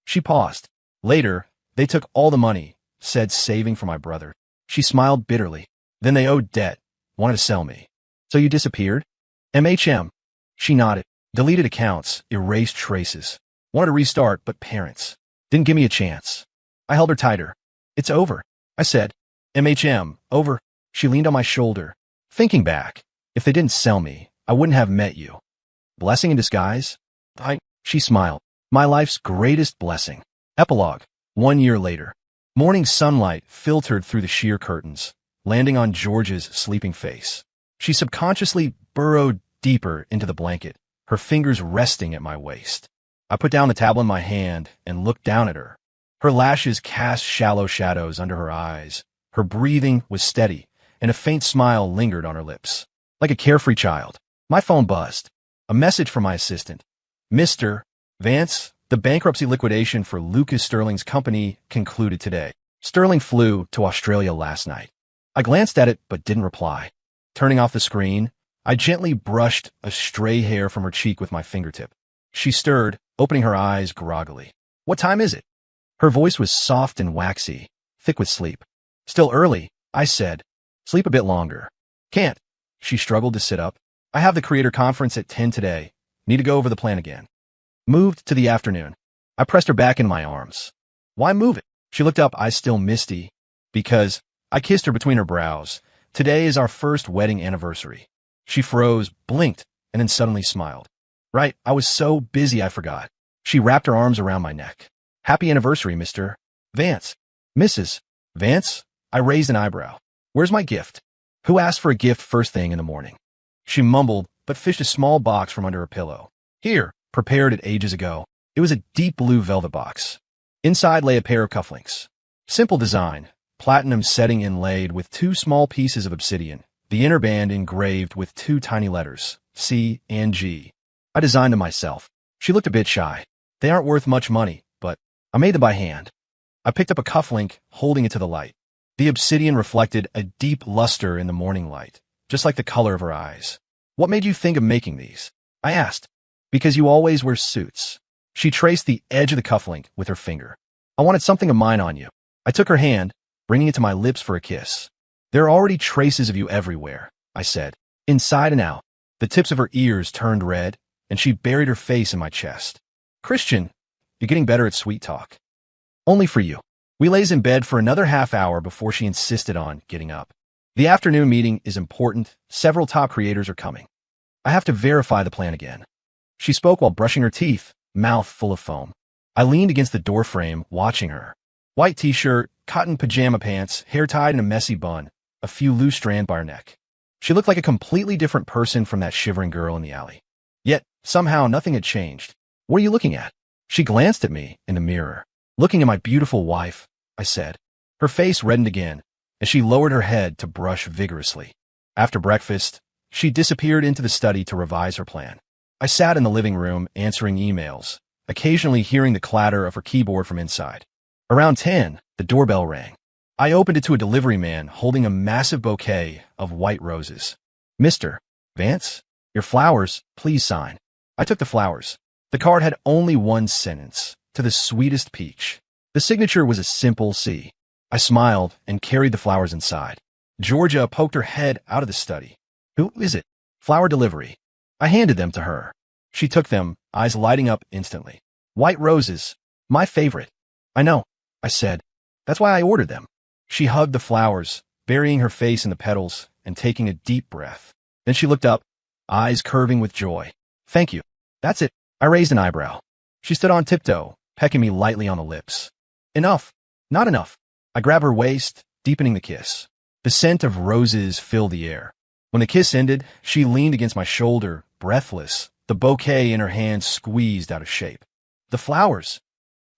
She paused. Later, they took all the money, said saving for my brother. She smiled bitterly. Then they owed debt, wanted to sell me. So you disappeared? MHM. She nodded. Deleted accounts, erased traces. Wanted to restart, but parents didn't give me a chance. I held her tighter. It's over, I said. MHM, over. She leaned on my shoulder. Thinking back, if they didn't sell me, I wouldn't have met you. Blessing in disguise? She smiled. My life's greatest blessing. Epilogue. 1 year later. Morning sunlight filtered through the sheer curtains, landing on George's sleeping face. She subconsciously burrowed deeper into the blanket, her fingers resting at my waist. I put down the tablet in my hand and looked down at her. Her lashes cast shallow shadows under her eyes. Her breathing was steady, and a faint smile lingered on her lips. Like a carefree child. My phone buzzed. A message from my assistant. Mr. Vance, the bankruptcy liquidation for Lucas Sterling's company concluded today. Sterling flew to Australia last night. I glanced at it but didn't reply. Turning off the screen, I gently brushed a stray hair from her cheek with my fingertip. She stirred, opening her eyes groggily. What time is it? Her voice was soft and waxy, thick with sleep. Still early, I said. Sleep a bit longer. Can't. She struggled to sit up. I have the creator conference at 10 today. Need to go over the plan again. Moved to the afternoon. I pressed her back in my arms. Why move it? She looked up, eyes still misty. Because I kissed her between her brows. Today is our first wedding anniversary. She froze, blinked, and then suddenly smiled. Right, I was so busy I forgot. She wrapped her arms around my neck. Happy anniversary, Mr. Vance. Mrs. Vance? I raised an eyebrow. Where's my gift? Who asked for a gift first thing in the morning? She mumbled, but fished a small box from under her pillow. Here, prepared it ages ago. It was a deep blue velvet box. Inside lay a pair of cufflinks. Simple design, platinum setting inlaid with 2 small pieces of obsidian, the inner band engraved with 2 tiny letters, C and G. I designed them myself. She looked a bit shy. They aren't worth much money, but I made them by hand. I picked up a cufflink, holding it to the light. The obsidian reflected a deep luster in the morning light, just like the color of her eyes. What made you think of making these? I asked. Because you always wear suits. She traced the edge of the cufflink with her finger. I wanted something of mine on you. I took her hand, bringing it to my lips for a kiss. There are already traces of you everywhere, I said, inside and out. The tips of her ears turned red, and she buried her face in my chest. Christian, you're getting better at sweet talk. Only for you. We lays in bed for another half hour before she insisted on getting up. The afternoon meeting is important. Several top creators are coming. I have to verify the plan again. She spoke while brushing her teeth, mouth full of foam. I leaned against the doorframe, watching her. White t-shirt, cotton pajama pants, hair tied in a messy bun, a few loose strands by her neck. She looked like a completely different person from that shivering girl in the alley. Yet, somehow nothing had changed. What are you looking at? She glanced at me in the mirror. Looking at my beautiful wife, I said. Her face reddened again, and she lowered her head to brush vigorously. After breakfast, she disappeared into the study to revise her plan. I sat in the living room answering emails, occasionally hearing the clatter of her keyboard from inside. Around 10, the doorbell rang. I opened it to a delivery man holding a massive bouquet of white roses. Mr. Vance, your flowers, please sign. I took the flowers. The card had only one sentence. To the sweetest peach. The signature was a simple C. I smiled and carried the flowers inside. Georgia poked her head out of the study. Who is it? Flower delivery. I handed them to her. She took them, eyes lighting up instantly. White roses. My favorite. I know, I said. That's why I ordered them. She hugged the flowers, burying her face in the petals and taking a deep breath. Then she looked up, eyes curving with joy. Thank you. That's it. I raised an eyebrow. She stood on tiptoe, pecking me lightly on the lips. Enough. Not enough. I grabbed her waist, deepening the kiss. The scent of roses filled the air. When the kiss ended, she leaned against my shoulder, breathless, the bouquet in her hand squeezed out of shape. The flowers.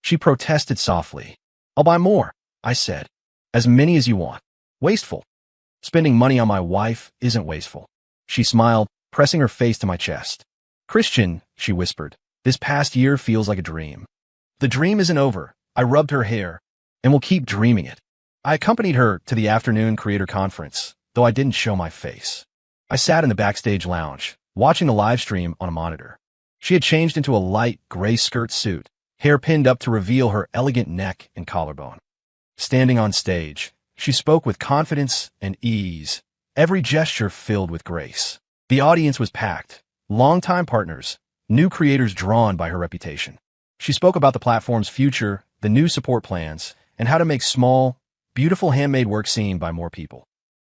She protested softly. I'll buy more, I said. As many as you want. Wasteful. Spending money on my wife isn't wasteful. She smiled, pressing her face to my chest. Christian, she whispered, this past year feels like a dream. The dream isn't over. I rubbed her hair, and we'll keep dreaming it. I accompanied her to the afternoon creator conference, though I didn't show my face. I sat in the backstage lounge, watching the live stream on a monitor. She had changed into a light gray skirt suit, hair pinned up to reveal her elegant neck and collarbone. Standing on stage, she spoke with confidence and ease, every gesture filled with grace. The audience was packed, longtime partners, new creators drawn by her reputation. She spoke about the platform's future, the new support plans, and how to make small, beautiful handmade work seen by more people.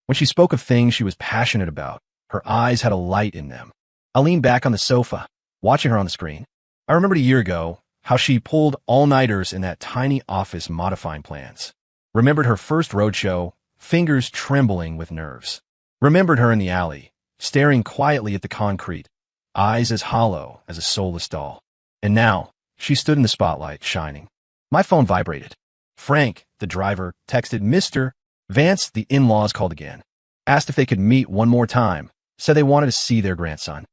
When she spoke of things she was passionate about, her eyes had a light in them. I leaned back on the sofa, watching her on the screen. I remembered a year ago how she pulled all-nighters in that tiny office modifying plans. Remembered her first roadshow, fingers trembling with nerves. Remembered her in the alley, staring quietly at the concrete, eyes as hollow as a soulless doll. And now, she stood in the spotlight, shining. My phone vibrated. Frank, the driver, texted Mr. Vance. The in-laws called again. Asked if they could meet one more time. Said they wanted to see their grandson.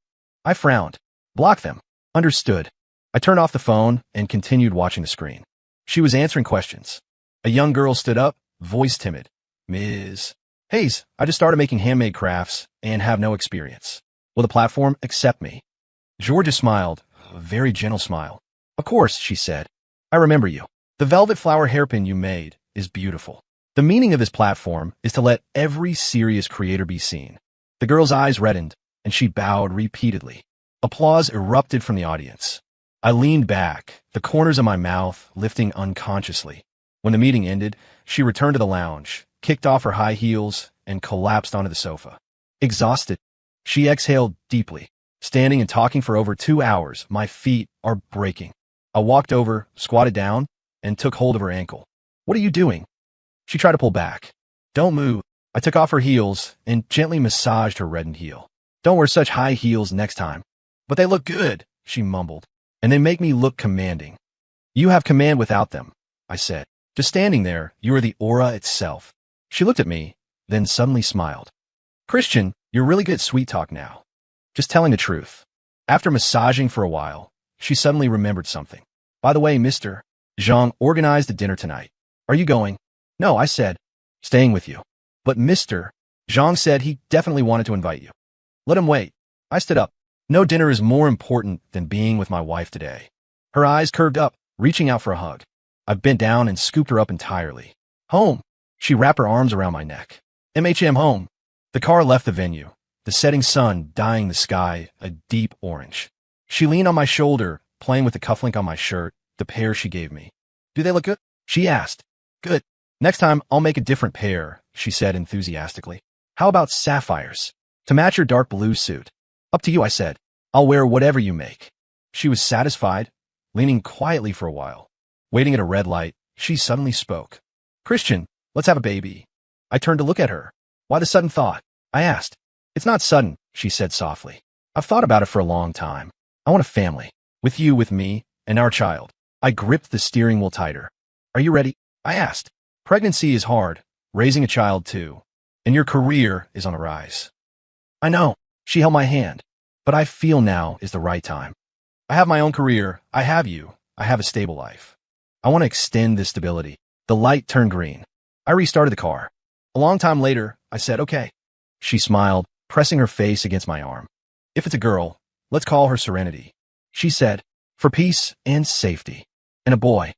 I frowned. Blocked them. Understood. I turned off the phone and continued watching the screen. She was answering questions. A young girl stood up, voice timid. Ms. Hayes, I just started making handmade crafts and have no experience. Will the platform accept me? Georgia smiled, a very gentle smile. Of course, she said. I remember you. The velvet flower hairpin you made is beautiful. The meaning of this platform is to let every serious creator be seen. The girl's eyes reddened, and she bowed repeatedly. Applause erupted from the audience. I leaned back, the corners of my mouth lifting unconsciously. When the meeting ended, she returned to the lounge, kicked off her high heels, and collapsed onto the sofa. Exhausted, she exhaled deeply. Standing and talking for over 2 hours, my feet are breaking. I walked over, squatted down, and took hold of her ankle. What are you doing? She tried to pull back. Don't move. I took off her heels and gently massaged her reddened heel. Don't wear such high heels next time. But they look good, she mumbled, and they make me look commanding. You have command without them, I said. Just standing there, you are the aura itself. She looked at me, then suddenly smiled. Christian, you're really good at sweet talk now. Just telling the truth. After massaging for a while, she suddenly remembered something. By the way, Mr. Zhang organized a dinner tonight. Are you going? No, I said. Staying with you. But Mr. Zhang said he definitely wanted to invite you. Let him wait. I stood up. No dinner is more important than being with my wife today. Her eyes curved up, reaching out for a hug. I bent down and scooped her up entirely. Home. She wrapped her arms around my neck. MHM home. The car left the venue, the setting sun dyeing the sky a deep orange. She leaned on my shoulder, playing with the cufflink on my shirt, the pair she gave me. Do they look good? She asked. Good. Next time, I'll make a different pair, she said enthusiastically. How about sapphires? To match your dark blue suit. Up to you, I said. I'll wear whatever you make. She was satisfied, leaning quietly for a while. Waiting at a red light, she suddenly spoke. Christian, let's have a baby. I turned to look at her. Why the sudden thought? I asked. It's not sudden, she said softly. I've thought about it for a long time. I want a family. With you, with me, and our child. I gripped the steering wheel tighter. Are you ready? I asked. Pregnancy is hard, raising a child too, and your career is on the rise. I know, she held my hand, but I feel now is the right time. I have my own career, I have you, I have a stable life. I want to extend this stability. The light turned green. I restarted the car. A long time later, I said, okay. She smiled, pressing her face against my arm. If it's a girl, let's call her Serenity. She said, for peace and safety. And a boy.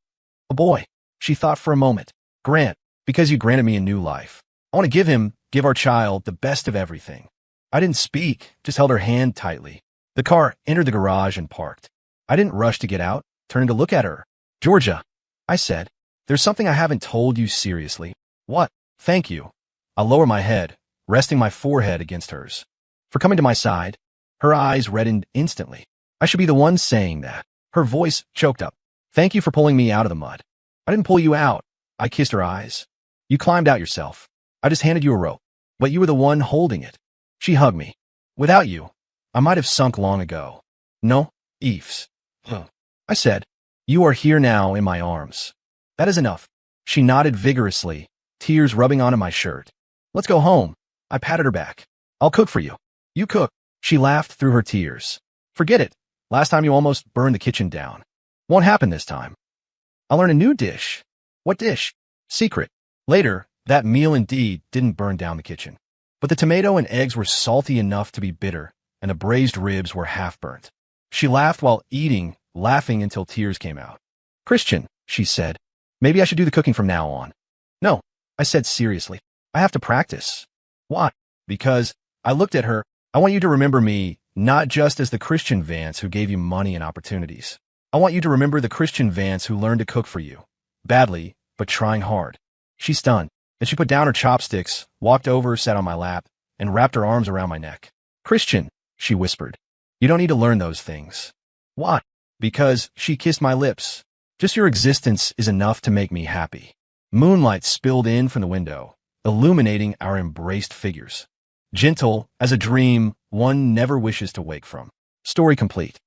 A boy. She thought for a moment. Grant, because you granted me a new life. I want to give our child the best of everything. I didn't speak, just held her hand tightly. The car entered the garage and parked. I didn't rush to get out, turning to look at her. Georgia, I said, there's something I haven't told you seriously. What? Thank you. I lower my head, resting my forehead against hers. For coming to my side. Her eyes reddened instantly. I should be the one saying that. Her voice choked up. Thank you for pulling me out of the mud. I didn't pull you out. I kissed her eyes. You climbed out yourself. I just handed you a rope, but you were the one holding it. She hugged me. Without you, I might have sunk long ago. No, Eves. I said, you are here now in my arms. That is enough. She nodded vigorously, tears rubbing onto my shirt. Let's go home. I patted her back. I'll cook for you. You cook. She laughed through her tears. Forget it. Last time you almost burned the kitchen down. Won't happen this time. I'll learn a new dish. What dish? Secret. Later, that meal indeed didn't burn down the kitchen. But the tomato and eggs were salty enough to be bitter, and the braised ribs were half-burnt. She laughed while eating, laughing until tears came out. Christian, she said, maybe I should do the cooking from now on. No, I said seriously. I have to practice. Why? Because, I looked at her, I want you to remember me, not just as the Christian Vance who gave you money and opportunities. I want you to remember the Christian Vance who learned to cook for you. Badly, but trying hard. She stunned. Then she put down her chopsticks, walked over, sat on my lap, and wrapped her arms around my neck. Christian, she whispered, you don't need to learn those things. Why? Because, she kissed my lips. Just your existence is enough to make me happy. Moonlight spilled in from the window, illuminating our embraced figures. Gentle as a dream one never wishes to wake from. Story complete.